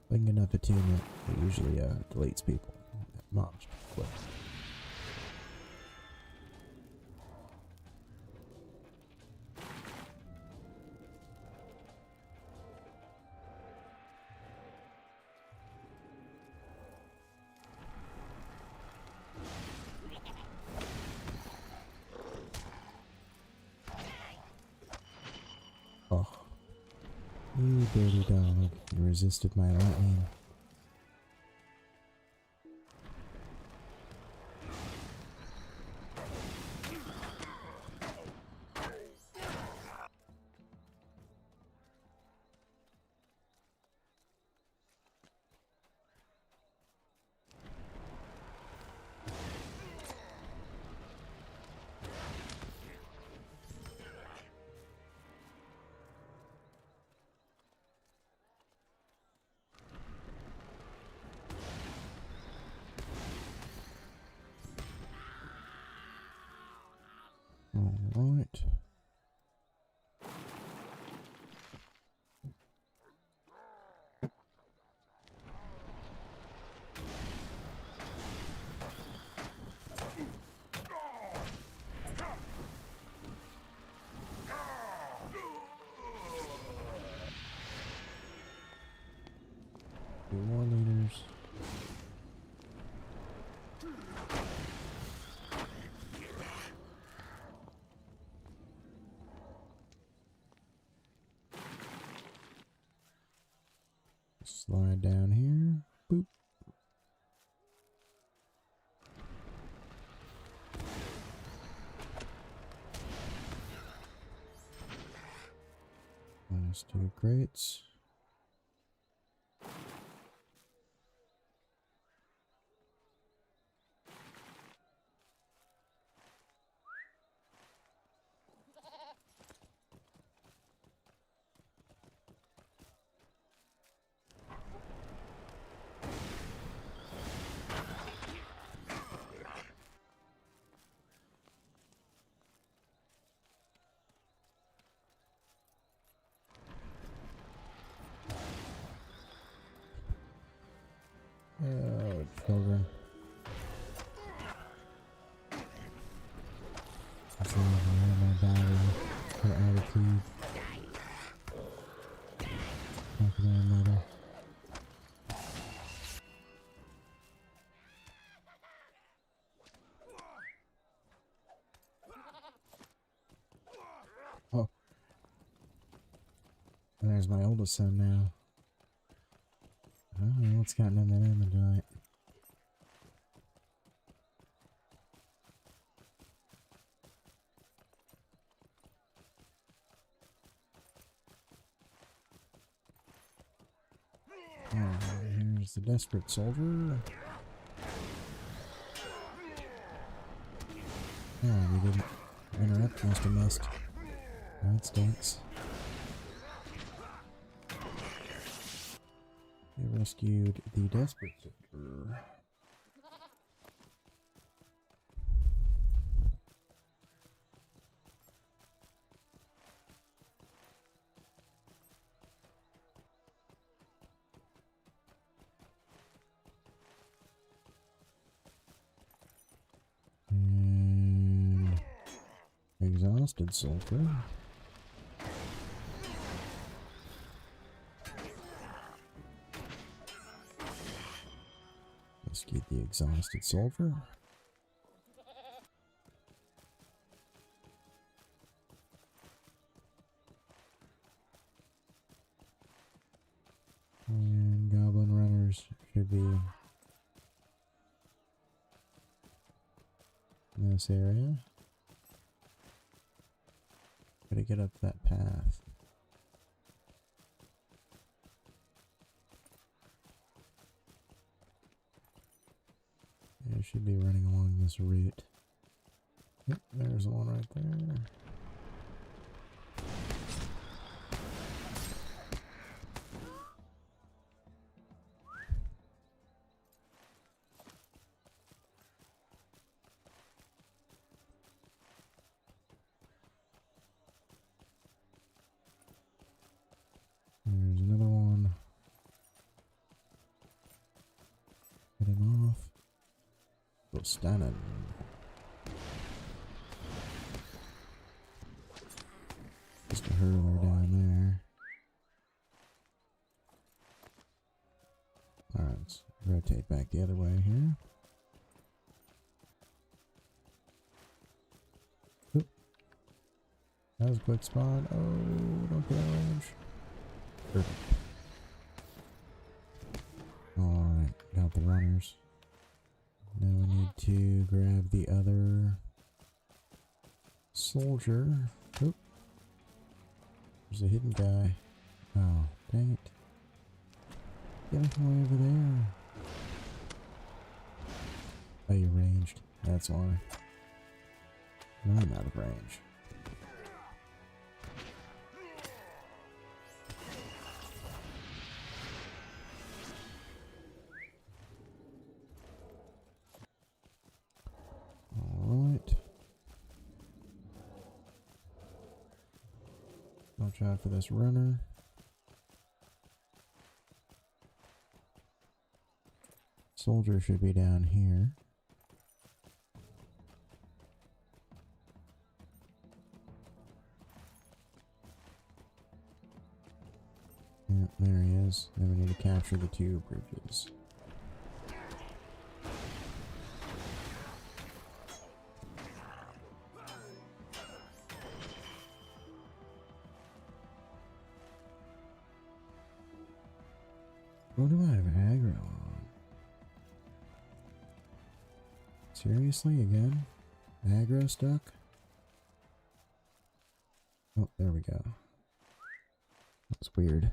If I can get enough attunement, it usually deletes people. Mobs quick. Oh. You dirty dog. You resisted my lightning. Alright. Two more leaders. Slide down here. Boop. Minus 2 crates. Oh, children. As long as I have my battery for attitude. Not gonna matter. Oh. And there's my oldest son now. I don't know what's gotten into him tonight. Here's the desperate soldier. Oh, we didn't interrupt, must have missed. That stinks. They rescued the desperate sister. And exhausted sulfur. Let's get the exhausted sulfur. And goblin runners should be in this area. Gotta get up that path. Yeah, should be running along this route. Yep, there's one right there. There's another one. Get him off. So stunning. Just a hurler down there. Alright, let's rotate back the other way here. Oop. That was a quick spot. Oh, don't get out of range. Perfect. Alright, got the runners. Now we need to grab the other soldier. Oop. There's a hidden guy. Oh, dang it. Get him way over there. Oh, you're ranged. That's why. I'm out of range. Alright. Watch out for this runner. Soldier should be down here. Yep, there he is. Then we need to capture the two bridges. What do I have aggro on? Seriously, again? Aggro stuck? Oh, there we go. That's weird.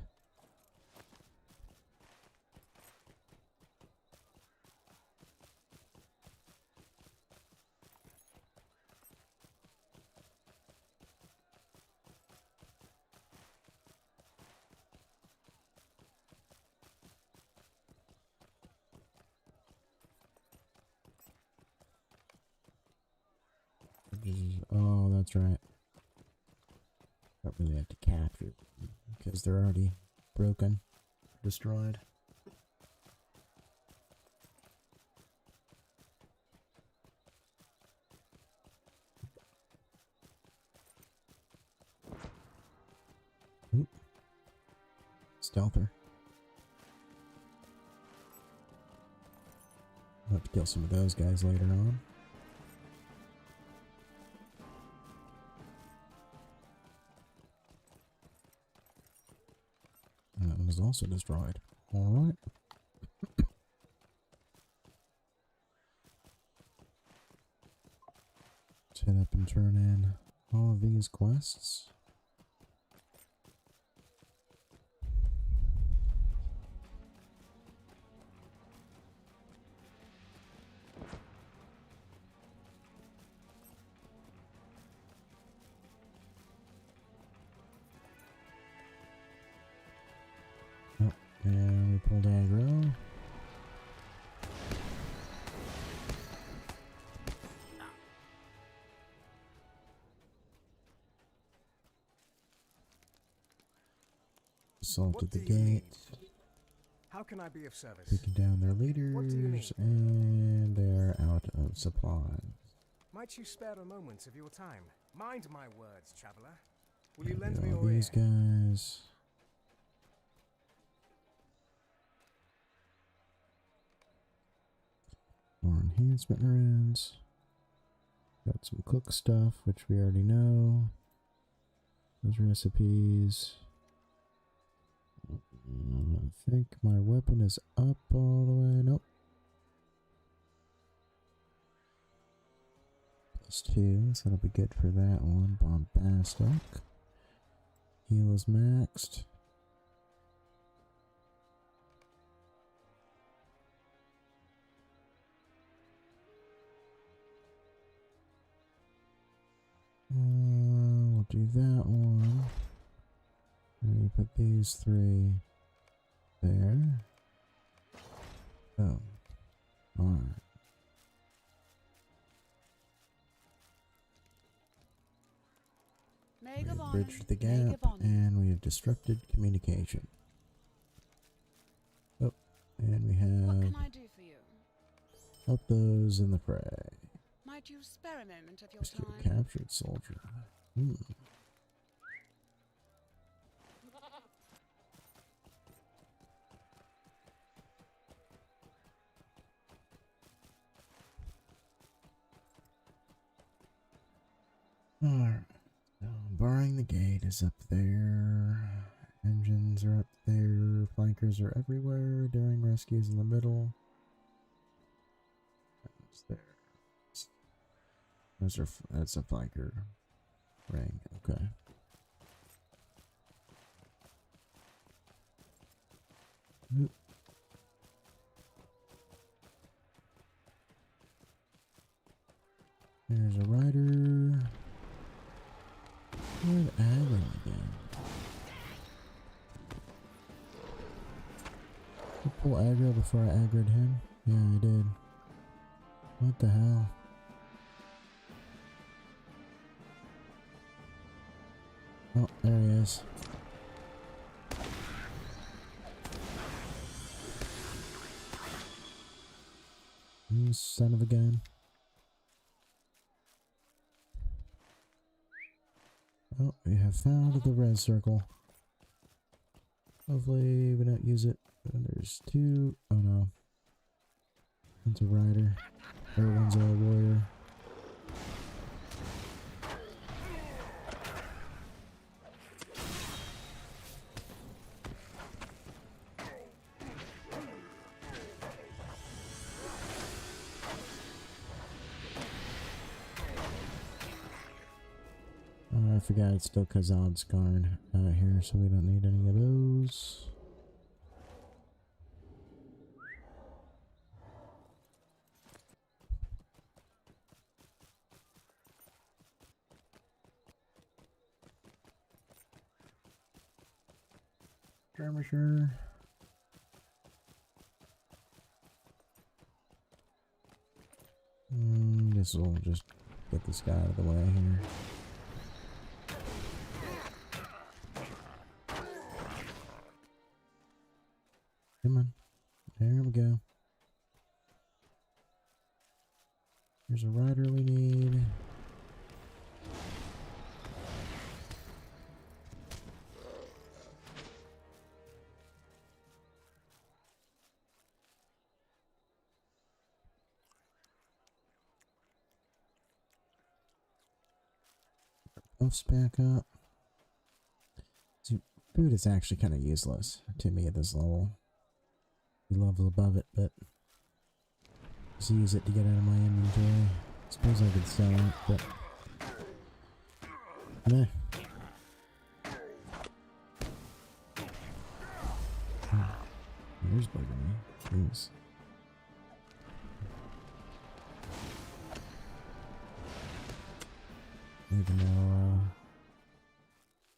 Oh, that's right. Don't really have to capture them because they're already broken, destroyed. Oop. Stealther. I'll have to kill some of those guys later on. That one is also destroyed. Alright. Let's head up and turn in all of these quests. And we pulled aggro. Assaulted the gate. How can I be of service? Taking down their What do you leaders, need? and they're out of supplies. Might you spare a moment of your time? Mind my words, traveler. Will you Maybe lend me all your these ear? guys. More enhancement runes. Got some cook stuff, which we already know. Those recipes. I think my weapon is up all the way. Nope. +2, so that'll be good for that one. Bombastic. Heal is maxed. We'll do that one. And we put these 3 there. Oh. Alright. We have bridged the gap, and we have disrupted communication. Oh, and we What have can I do for you? helped those in the fray. Might you spare a moment of your Rescue a time? captured soldier. Alright. So, barring the gate is up there. Engines are up there. Flankers are everywhere during rescues in the middle. That's there. That's a flanker ring. Okay. Oop. There's a rider. Where'd aggro again? Did I pull aggro before I aggroed him? Yeah, I did. What the hell? Oh, there he is. You son of a gun. Oh, we have found the red circle. Hopefully we don't use it. There's 2. Oh no. One's a rider. Or one's a warrior. I forgot it's still Kazad's guard out here, so we don't need any of those. Skirmisher. This will just get this guy out of the way here. Come on. There we go. Here's a rider we need. Buffs back up. See, food is actually kind of useless to me at this level. Level above it, but just use it to get out of my inventory. Suppose I could sell it, but meh. There's bugging me. Jeez. Even though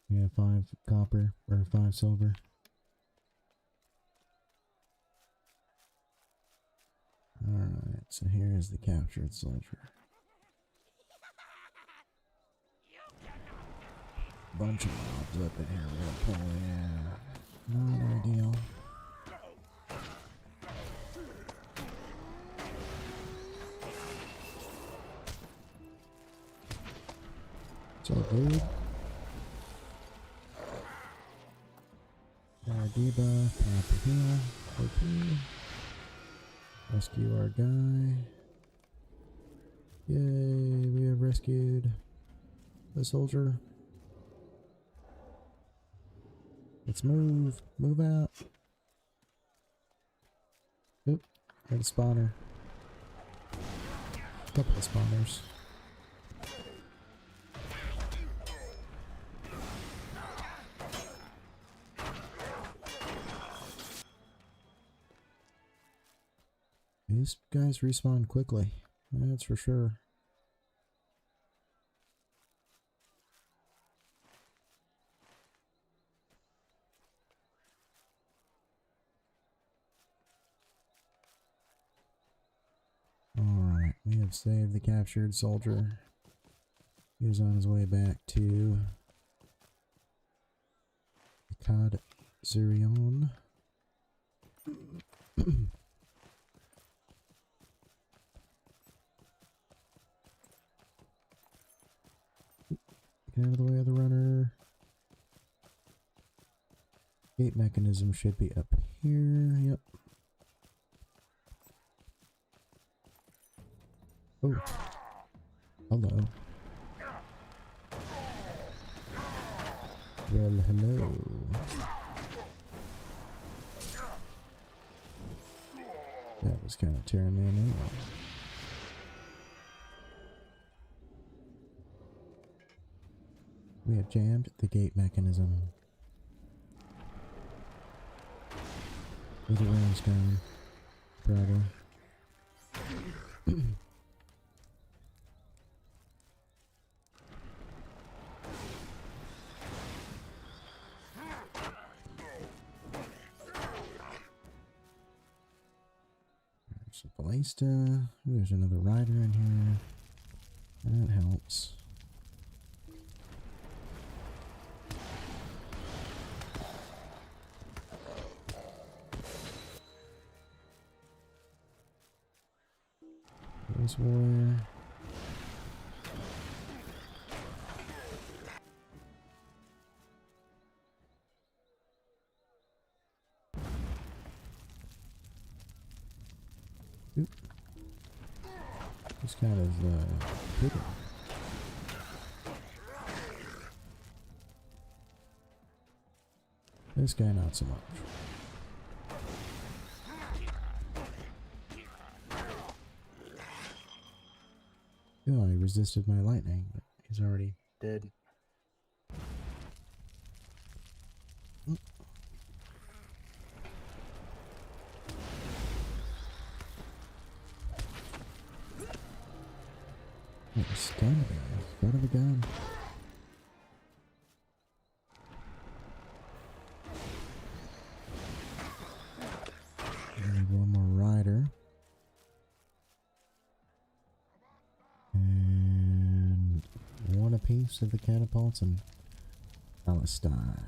we have 5 copper or 5 silver. Alright, so here is the captured soldier. Bunch of mobs up in here we're gonna pull, yeah. Not ideal. It's all good. Debuff, tap a heal, OP. Rescue our guy. Yay, we have rescued the soldier. Let's move. Move out. Oop, got a spawner. Couple of spawners. These guys respawn quickly, that's for sure. Alright, we have saved the captured soldier. He was on his way back to Cod Zurion. Get out of the way of the runner. Gate mechanism should be up here. Yep. Oh. Hello. Well, hello. That was kind of tearing me in. We have jammed the gate mechanism. Either way is gone. Probably. There's a ballista. There's another rider in here. That helps. This warrior. Oop. This guy is hidden. This guy not so much. Oh, he resisted my lightning, but he's already dead. Oh. Stun guy. Son of a gun. I need one more rider. And one apiece of the catapults and Palestine.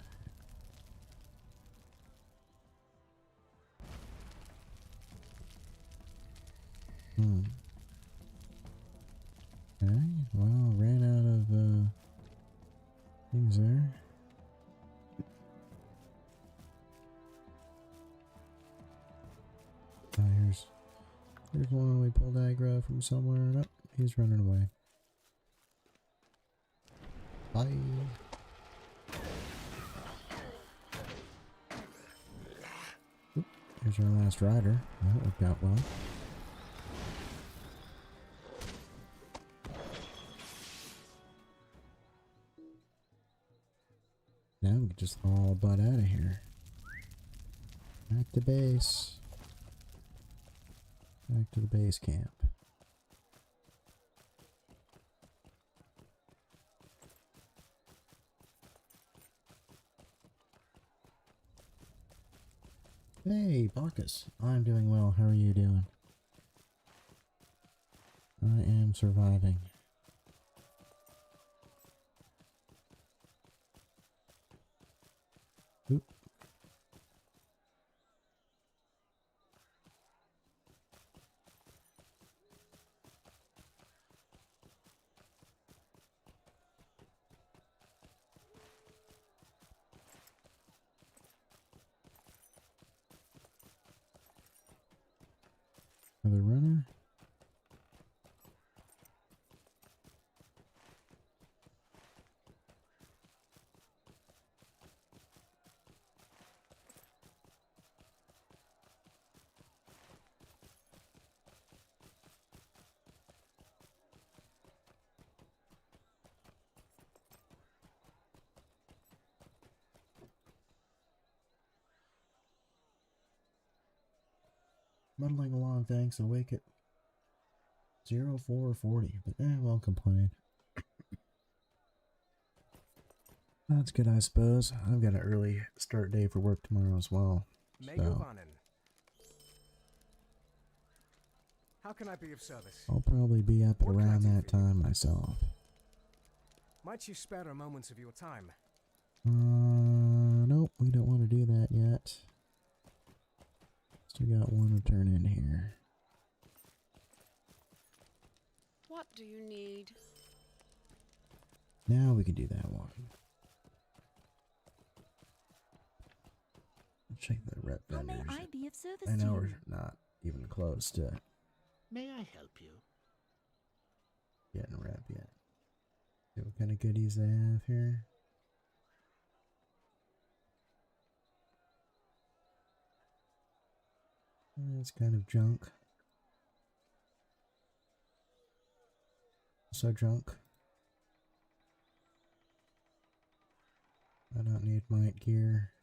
Okay, well, ran out of things there. Here's one we pulled aggro from somewhere. Nope, he's running away. Bye. Oop, here's our last rider. That worked out well. Now we can just all butt out of here. Back to base. Back to the base camp. Hey, Bacchus. I'm doing well. How are you doing? am surviving. Oop. Another runner. Muddling along, thanks. Awake at 0440, but won't complain. That's good, I suppose. I've got an early start day for work tomorrow as well. So how can I be of service? I'll probably be up at What can I around do that for you? time myself. Might you spare a moment of your time? Nope, we don't want to do that yet. Still got one to turn in here. What do you need? Now we can do that one. Check the rep How may vendors. I be of service I to know you? we're not even close to May I help you? getting a rep yet. See what kind of goodies they have here. It's kind of junk. So junk. I don't need might gear.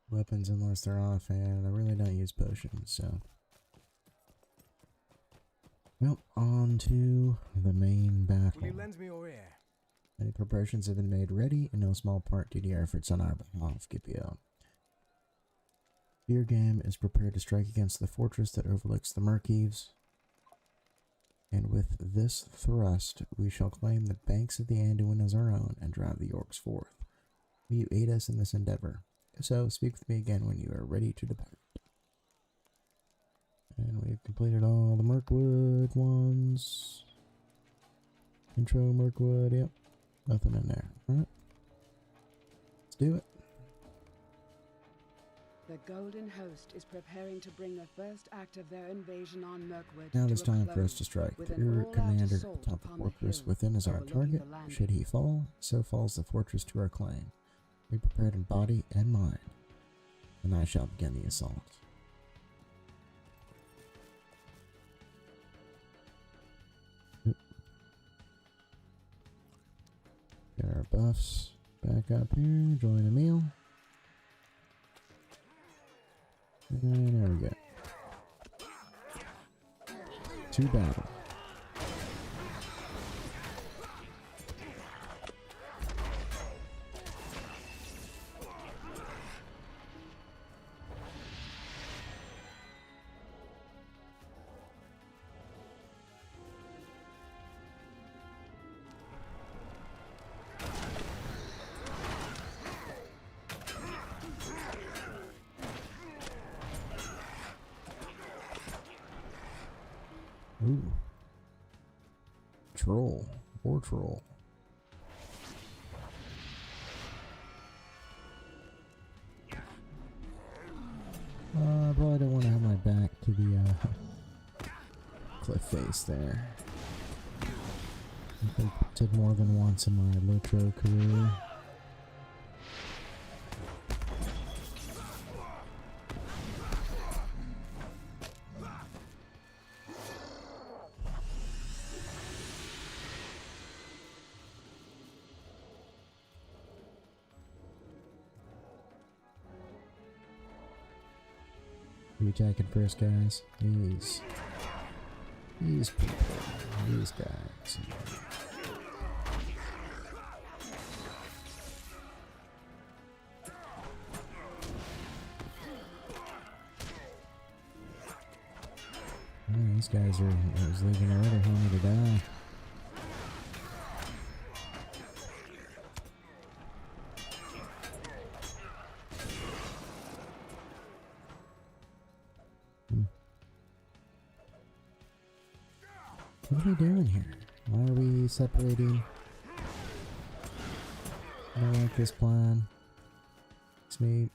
Weapons unless they're offhand. I really don't use potions, so. Well, on to the main battle. Will you lend me your ear? Many preparations have been made ready, in no small part due to your efforts on our behalf, Scipio. Birgam is prepared to strike against the fortress that overlooks the Mirkwood, and with this thrust, we shall claim the banks of the Anduin as our own and drive the orcs forth. Will you aid us in this endeavor? If so, speak with me again when you are ready to depart. And we've completed all the Mirkwood ones. Intro Mirkwood, yep. Nothing in there. Alright. Let's do it. The Golden Host is preparing to bring the first act of their invasion on Mirkwood. Now it to is a time for close us to strike. with The an Ur all-out commander assault atop the upon the fortress hill within is our overlooking target. the landing. Should he fall, so falls the fortress to our claim. Be prepared in body and mind, and I shall begin the assault. Oop. Get our buffs back up here, join the meal. And there we go. To battle. Ooh. Troll. War troll. I probably don't want to have my back to the cliff face there. I've been did more than once in my Lotro career. Who attacking first, guys? These people, these guys. These guys are leaving already, homie, to die. What are we doing here? Why are we separating? I don't like this plan. It's me.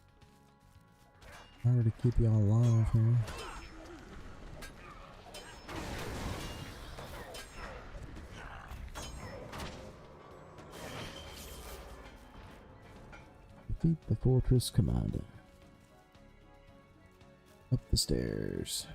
Harder to keep y'all alive here. Defeat the fortress commander. Up the stairs.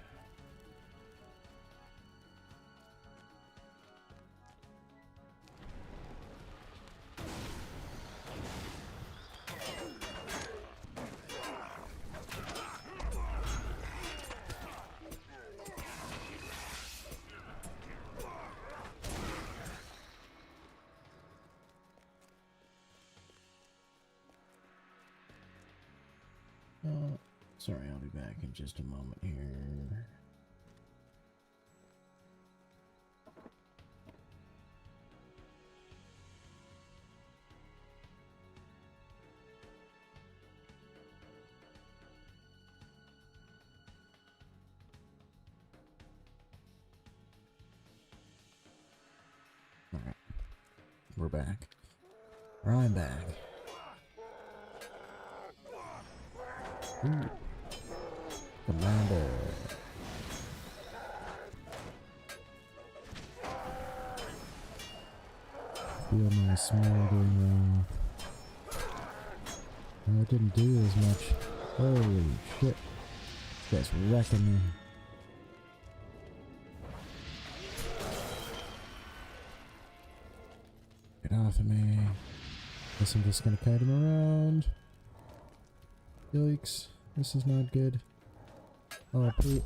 Sorry, I'll be back in just a moment here. Alright. We're back. Or I'm back. Ooh. Commander. Feel my smoldering wrath. Oh, it didn't do as much. Holy shit. This guy's wrecking me. Get off of me. Guess I'm just gonna kite him around. Yikes. This is not good. Oh, poop.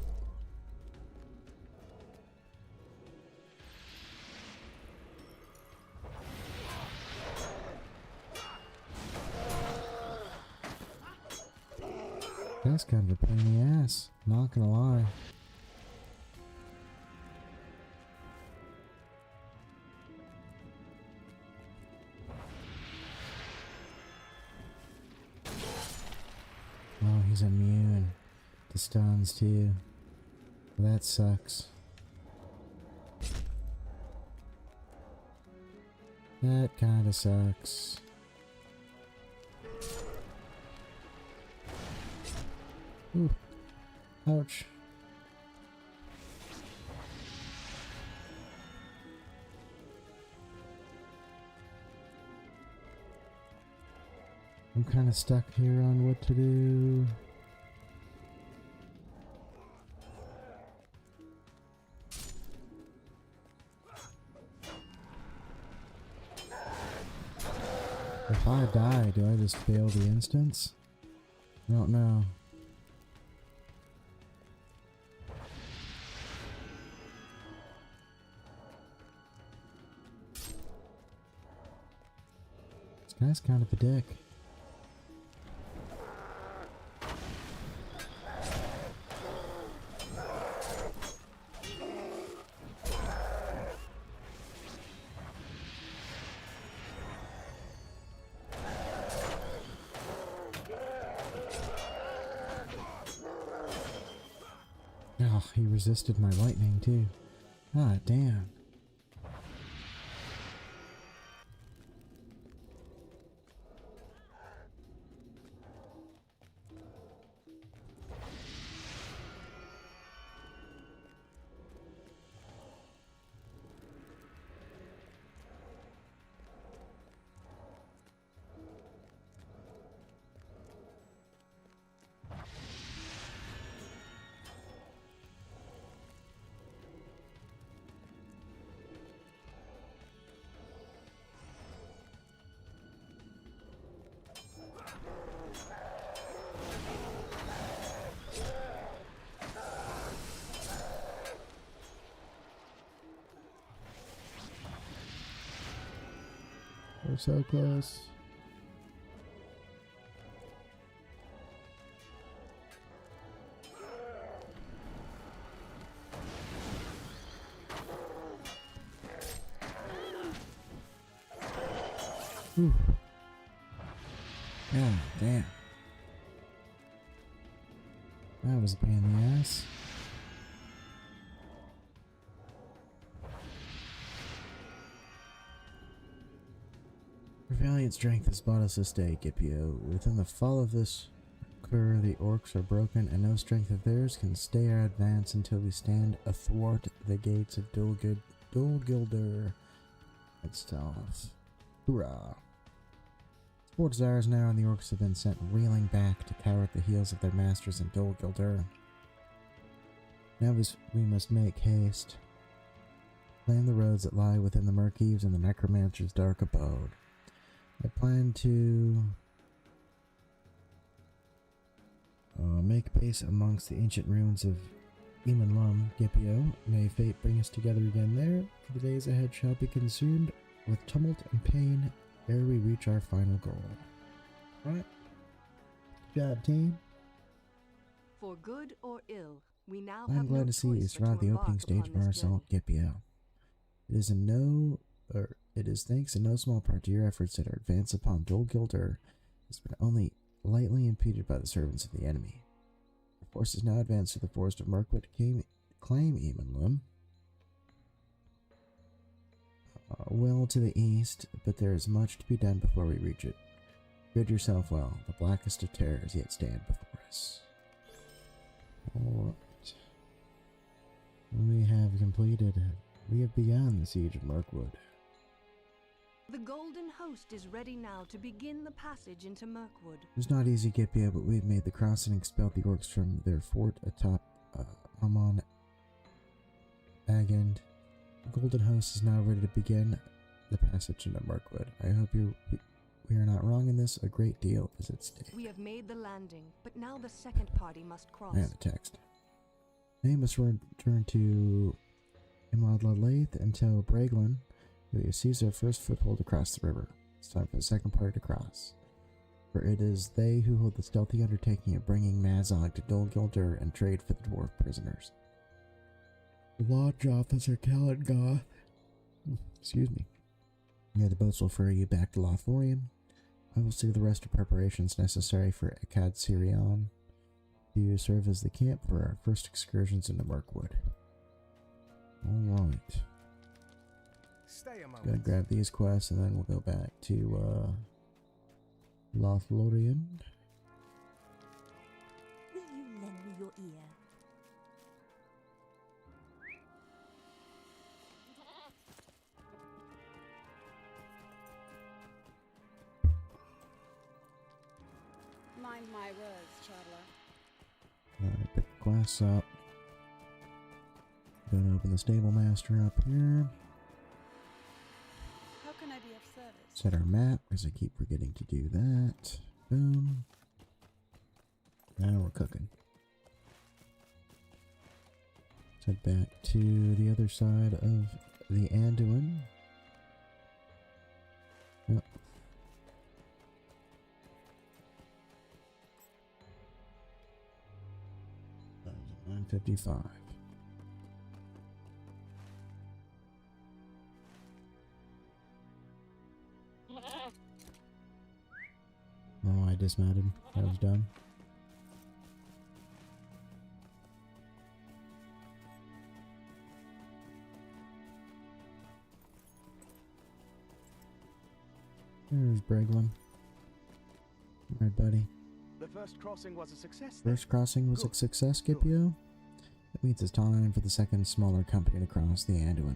That's kind of a pain in the ass, not gonna lie. Oh, he's immune to stuns too. That sucks. That kinda sucks. Ooh. Ouch. I'm kinda stuck here on what to do. If I die, do I just fail the instance? I don't know. This guy's kind of a dick. Oh, he resisted my lightning too. Ah, damn. We're so close. Whew. God damn. That was a pain in the ass. Your valiant strength has bought us this day, Gipio. Within the fall of this cur, the orcs are broken, and no strength of theirs can stay our advance until we stand athwart the gates of Dulgildur. Itself. Hoorah! Sport is ours now, and the orcs have been sent reeling back to cower at the heels of their masters in Dulgildur. Now we must make haste. Claim the roads that lie within the Murkies and the Necromancer's dark abode. I plan to make base amongst the ancient ruins of Eamon Gipio. May fate bring us together again there, for the days ahead shall be consumed with tumult and pain ere we reach our final goal. Right? Good job, team. For good or ill, we now I'm have glad no to see you choice but surround to the embark opening stage of upon our this assault, journey. Gipio. It is thanks in no small part to your efforts that our advance upon Dulgildur has been only lightly impeded by the servants of the enemy. Our forces now advance to the forest of Mirkwood to claim Eamon well to the east, but there is much to be done before we reach it. Gird yourself well, the blackest of terrors yet stand before us. Alright. We have begun the siege of Mirkwood. The Golden Host is ready now to begin the passage into Mirkwood. It was not easy, Gipio, but we have made the cross and expelled the orcs from their fort atop Amon Agend. The Golden Host is now ready to begin the passage into Mirkwood. I hope we are not wrong in this. A great deal is at stake. We have made the landing, but now the second party must cross. And the text. They must return to Imad Lalaith until Braglin, who sees their first foothold across the river. It's time for the second party to cross. For it is they who hold the stealthy undertaking of bringing Mazog to Dulgildur and trade for the dwarf prisoners. Lodge Officer Callan Goth. Excuse me. Yeah, the boats will ferry you back to Lothlorien. I will see the rest of preparations necessary for Akkad Sirion to serve as the camp for our first excursions into Mirkwood. Alright. Stay a moment. Gonna grab these quests and then we'll go back to Lothlorien. Will you lend me your ear? Mind my words, traveler. Alright, pick the quests up. Gonna open the stable master up here. How can I be of service? Set our map, because I keep forgetting to do that. Boom. Now we're cooking. Let's head back to the other side of the Anduin. Yep. That was 955. Oh, I dismounted. That was done. There's Braglin. Alright, buddy. The first crossing was a success. First crossing was a Good. success, Good. Scipio. That means it's time for the second smaller company to cross the Anduin.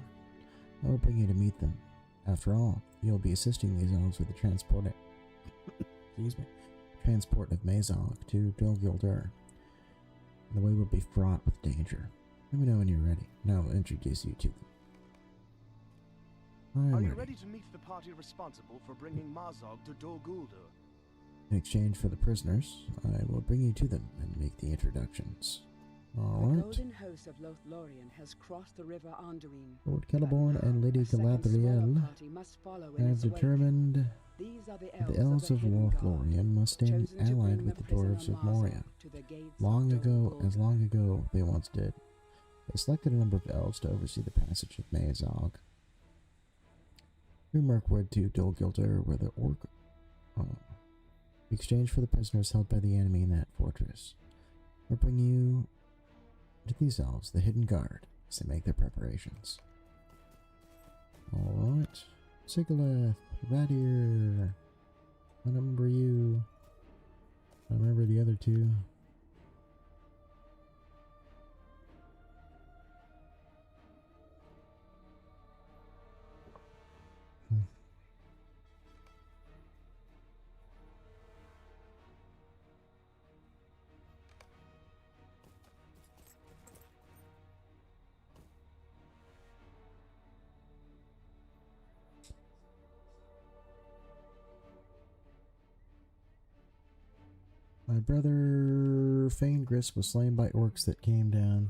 I will bring you to meet them. After all, you'll be assisting these elves with the transport of Mazog to Dulgildur. The way will be fraught with danger. Let me know when you're ready, and I will introduce you to them. Are I'm you ready. ready to meet the party responsible for bringing Mazog to Dol Guldur? In exchange for the prisoners, I will bring you to them and make the introductions. The Alright. golden host of Lothlorien has crossed the river Anduin. Lord Celeborn and Lady A second smaller Galadriel party must follow in have its wake. determined These are that the elves of hidden guard, Lothlorien must stand chosen to allied bring with the the dwarves prisoner of Moria. Mazog to the gates of Long Dol ago Guldur. they once did. They selected a number of elves to oversee the passage of Mazog. through Mirkwood to Dol Guldur, where the orc exchange for the prisoners held by the enemy in that fortress. I'll bring you to these elves, the Hidden Guard, as they make their preparations. Alright. Sigileth, Radir. I don't remember you. I remember the other two. My brother Faingris was slain by orcs that came down.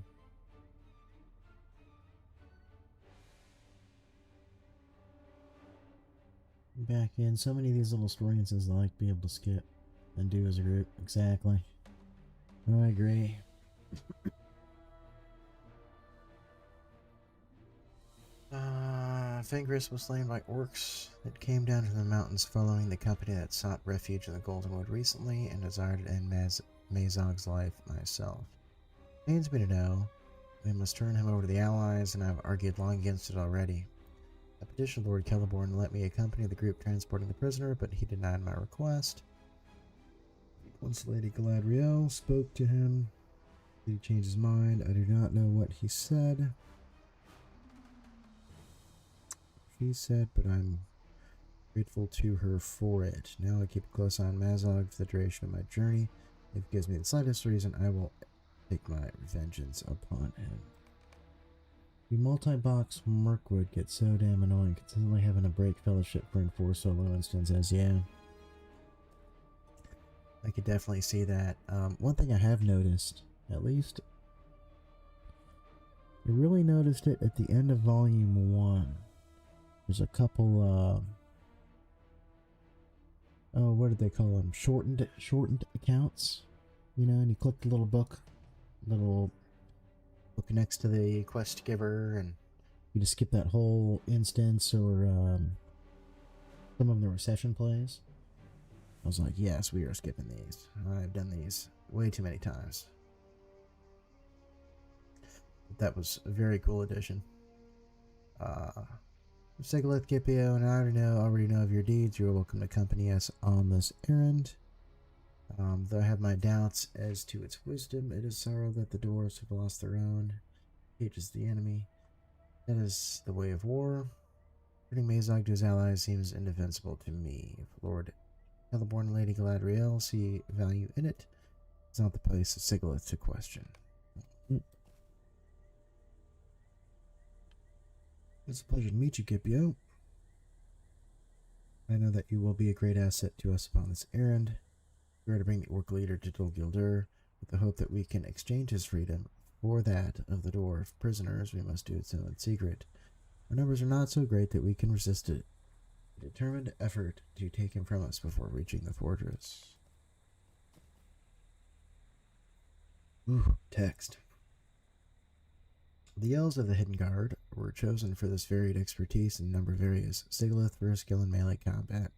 Back in. So many of these little story I like to be able to skip and do as a group. Exactly. Oh, I agree. Fingris was slain by orcs that came down from the mountains following the company that sought refuge in the Goldenwood recently and desired to end Mazog's life myself. Pains me to know we must turn him over to the Allies, and I've argued long against it already. I petitioned Lord Celeborn to let me accompany the group transporting the prisoner, but he denied my request. Once Lady Galadriel spoke to him, he changed his mind. I do not know what he said. He said, but I'm grateful to her for it. Now I keep a close eye on Mazog for the duration of my journey. If it gives me the slightest reason, I will take my vengeance upon him. The multi-box Mirkwood gets so damn annoying, consistently having to break fellowship for enforced solo instances, yeah. I could definitely see that. One thing I have noticed, at least, I really noticed it at the end of Volume 1. There's a couple, oh, what did they call them? Shortened accounts. You know, and you click the little book next to the quest giver, and you just skip that whole instance, or some of them were session plays. I was like, yes, we are skipping these. I've done these way too many times. But that was a very cool addition. Sigileth, Gipio, and I already know of your deeds. You are welcome to accompany us on this errand. Though I have my doubts as to its wisdom, it is sorrow that the dwarves have lost their own. Hate is the enemy. That is the way of war. Turning Mazog to his allies seems indefensible to me. If Lord Celeborn and Lady Galadriel see value in it, it's not the place of Sigileth to question. It's a pleasure to meet you, Gipio. I know that you will be a great asset to us upon this errand. We are to bring the orc leader to Dol Guldur with the hope that we can exchange his freedom for that of the dwarf prisoners. We must do it so in secret. Our numbers are not so great that we can resist it. A determined effort to take him from us before reaching the fortress. Ooh, text. The elves of the Hidden Guard were chosen for this varied expertise in a number of areas. Sigileth for his skill in melee combat,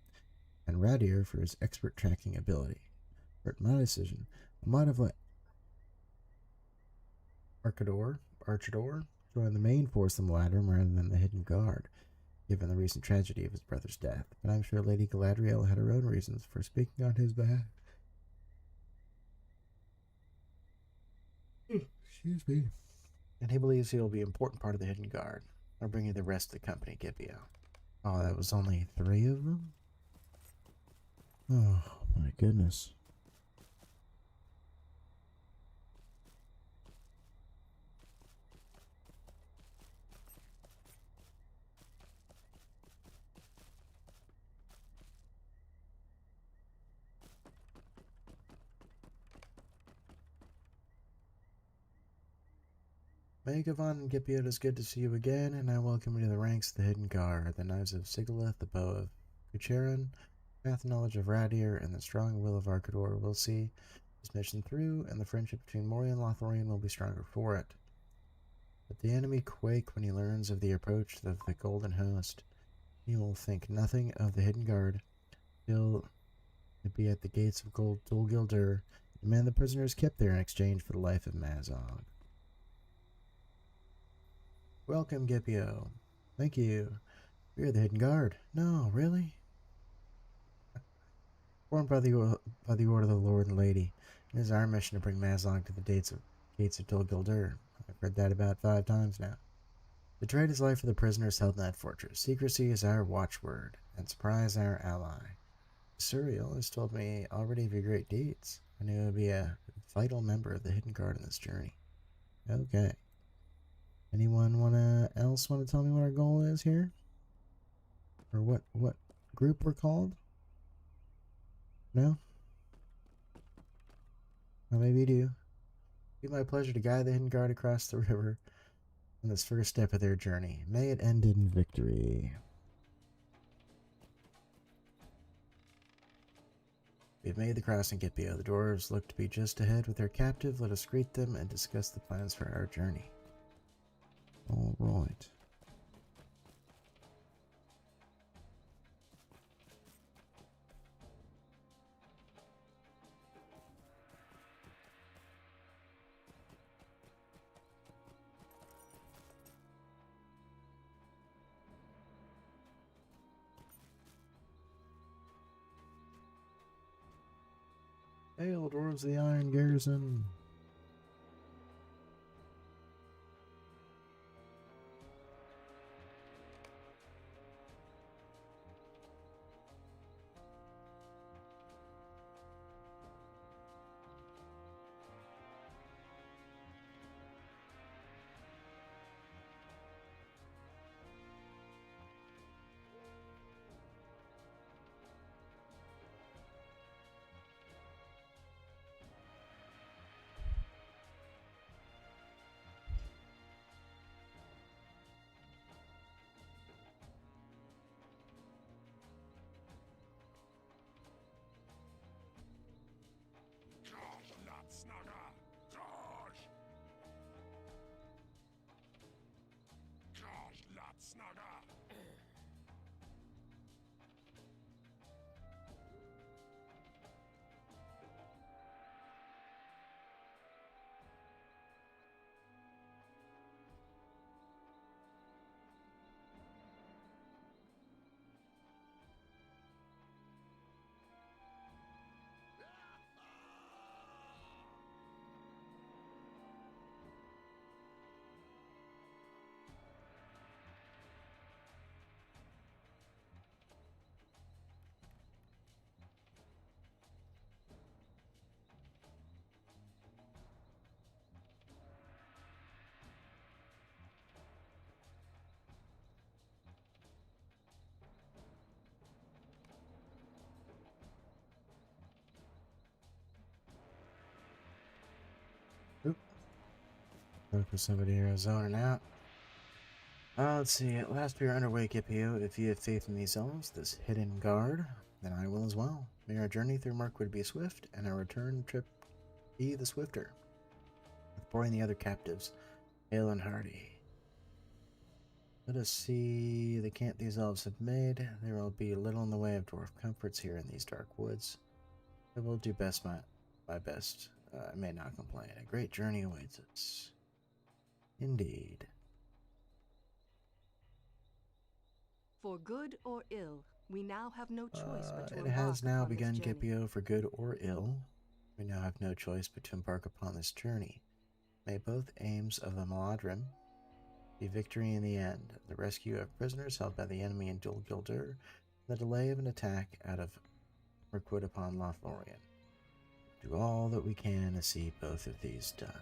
and Radir for his expert tracking ability. For my decision, I might have let Archidor join the main force in the latter rather than the Hidden Guard, given the recent tragedy of his brother's death. But I'm sure Lady Galadriel had her own reasons for speaking on his behalf. Excuse me. And he believes he will be an important part of the Hidden Guard. I'll bring you the rest of the company, Gipio. Oh, that was only 3 of them? Oh, my goodness. Megavon and Gipio, it is good to see you again, and I welcome you to the ranks of the Hidden Guard, the knives of Sigileth, the bow of Kucherin, path knowledge of Radir, and the strong will of Archidor. We'll see this mission through, and the friendship between Moria and Lothlorien will be stronger for it. But the enemy quake when he learns of the approach of the Golden Host. You will think nothing of the hidden guard till it be at the gates of Dol Guldur. Demand the prisoners kept there in exchange for the life of Mazog. Welcome, Gipio. Thank you. We are the hidden guard. No, really? Formed by the order of the Lord and Lady. It is our mission to bring Mazog to the gates of Dol Guldur. I've read that about 5 times now. To trade his life for the prisoners held in that fortress. Secrecy is our watchword, and surprise our ally. Suriel has told me already of your great deeds. I knew it would be a vital member of the hidden guard on this journey. Okay. Anyone else want to tell me what our goal is here? Or what group we're called? No? Well, maybe you do. It'd be my pleasure to guide the hidden guard across the river on this first step of their journey. May it end in victory. We have made the crossing, Gipio. The dwarves look to be just ahead with their captive. Let us greet them and discuss the plans for our journey. All right. Hail, dwarves of the Iron Garrison! Look for somebody here zoning out. Let's see. At last we are underway, Gipio. If you have faith in these elves, this hidden guard, then I will as well. May our journey through Mirkwood be swift, and our return trip be the swifter. With Boy and the other captives, hale and hearty. Let us see the camp these elves have made. There will be little in the way of dwarf comforts here in these dark woods. I will do my best. I may not complain. A great journey awaits us. Indeed. For good or ill, we now have no choice but to It has embark now upon this begun, journey. Gipio, for good or ill. We now have no choice but to embark upon this journey. May both aims of the Maladrim be victory in the end, the rescue of prisoners held by the enemy in Dol Guldur, and the delay of an attack out of Mirkwood upon Lothlorien. Do all that we can to see both of these done.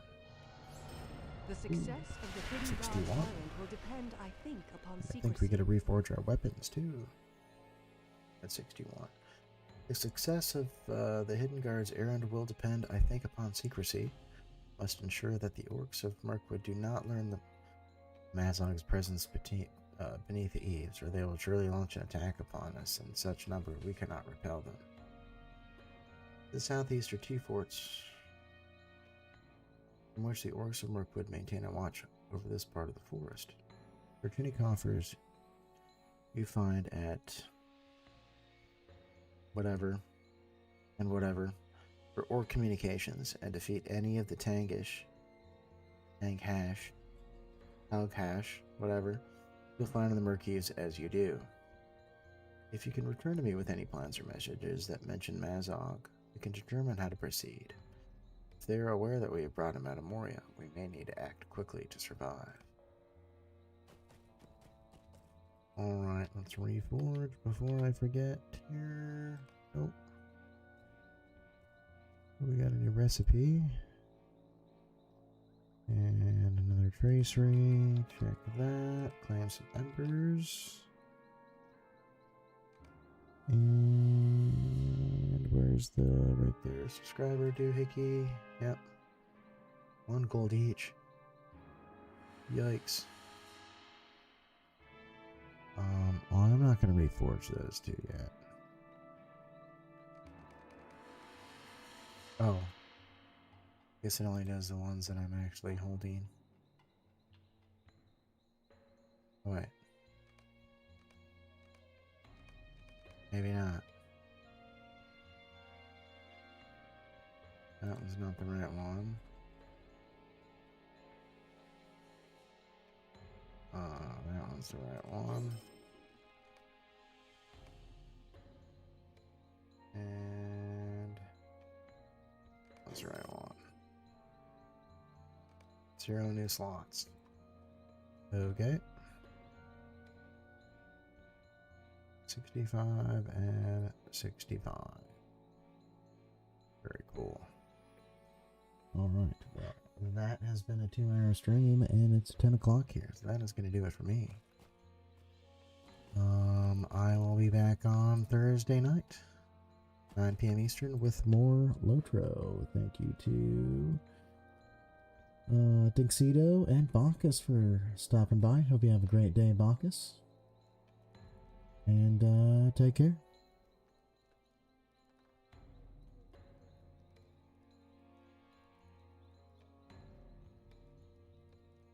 The success of the hidden 61. guard's errand will depend, I think, upon secrecy. I think we get to reforge our weapons too. At 61. The success of the Hidden Guard's errand will depend, I think, upon secrecy. Must ensure that the orcs of Mirkwood do not learn the Mazog's presence beneath the eaves, or they will surely launch an attack upon us in such number we cannot repel them. The southeast are 2 forts from which the orcs of Mirkwood maintain a watch over this part of the forest. Their tunic offers you find at whatever and whatever for orc communications and defeat any of the Tangish, Tanghash, whatever, you'll find in the Murkies as you do. If you can return to me with any plans or messages that mention Mazog, we can determine how to proceed. If they are aware that we have brought him out of Moria, we may need to act quickly to survive. Alright, let's reforge before I forget here. Nope. We got a new recipe. And another tracery. Check that. Claim some embers. And where's the right there? Subscriber doohickey. Yep. 1 gold each. Yikes. I'm not gonna reforge those two yet. Oh. Guess it only does the ones that I'm actually holding. Wait. Maybe not. That was not the right one. That one's the right one. And that's the right one. 0 new slots. Okay. 65 and 65. Very cool. Alright, well, that has been a 2-hour stream, and it's 10 o'clock here, so that is going to do it for me. I will be back on Thursday night, 9 p.m. Eastern, with more Lotro. Thank you to Tuxedo and Bacchus for stopping by. Hope you have a great day, Bacchus. And take care.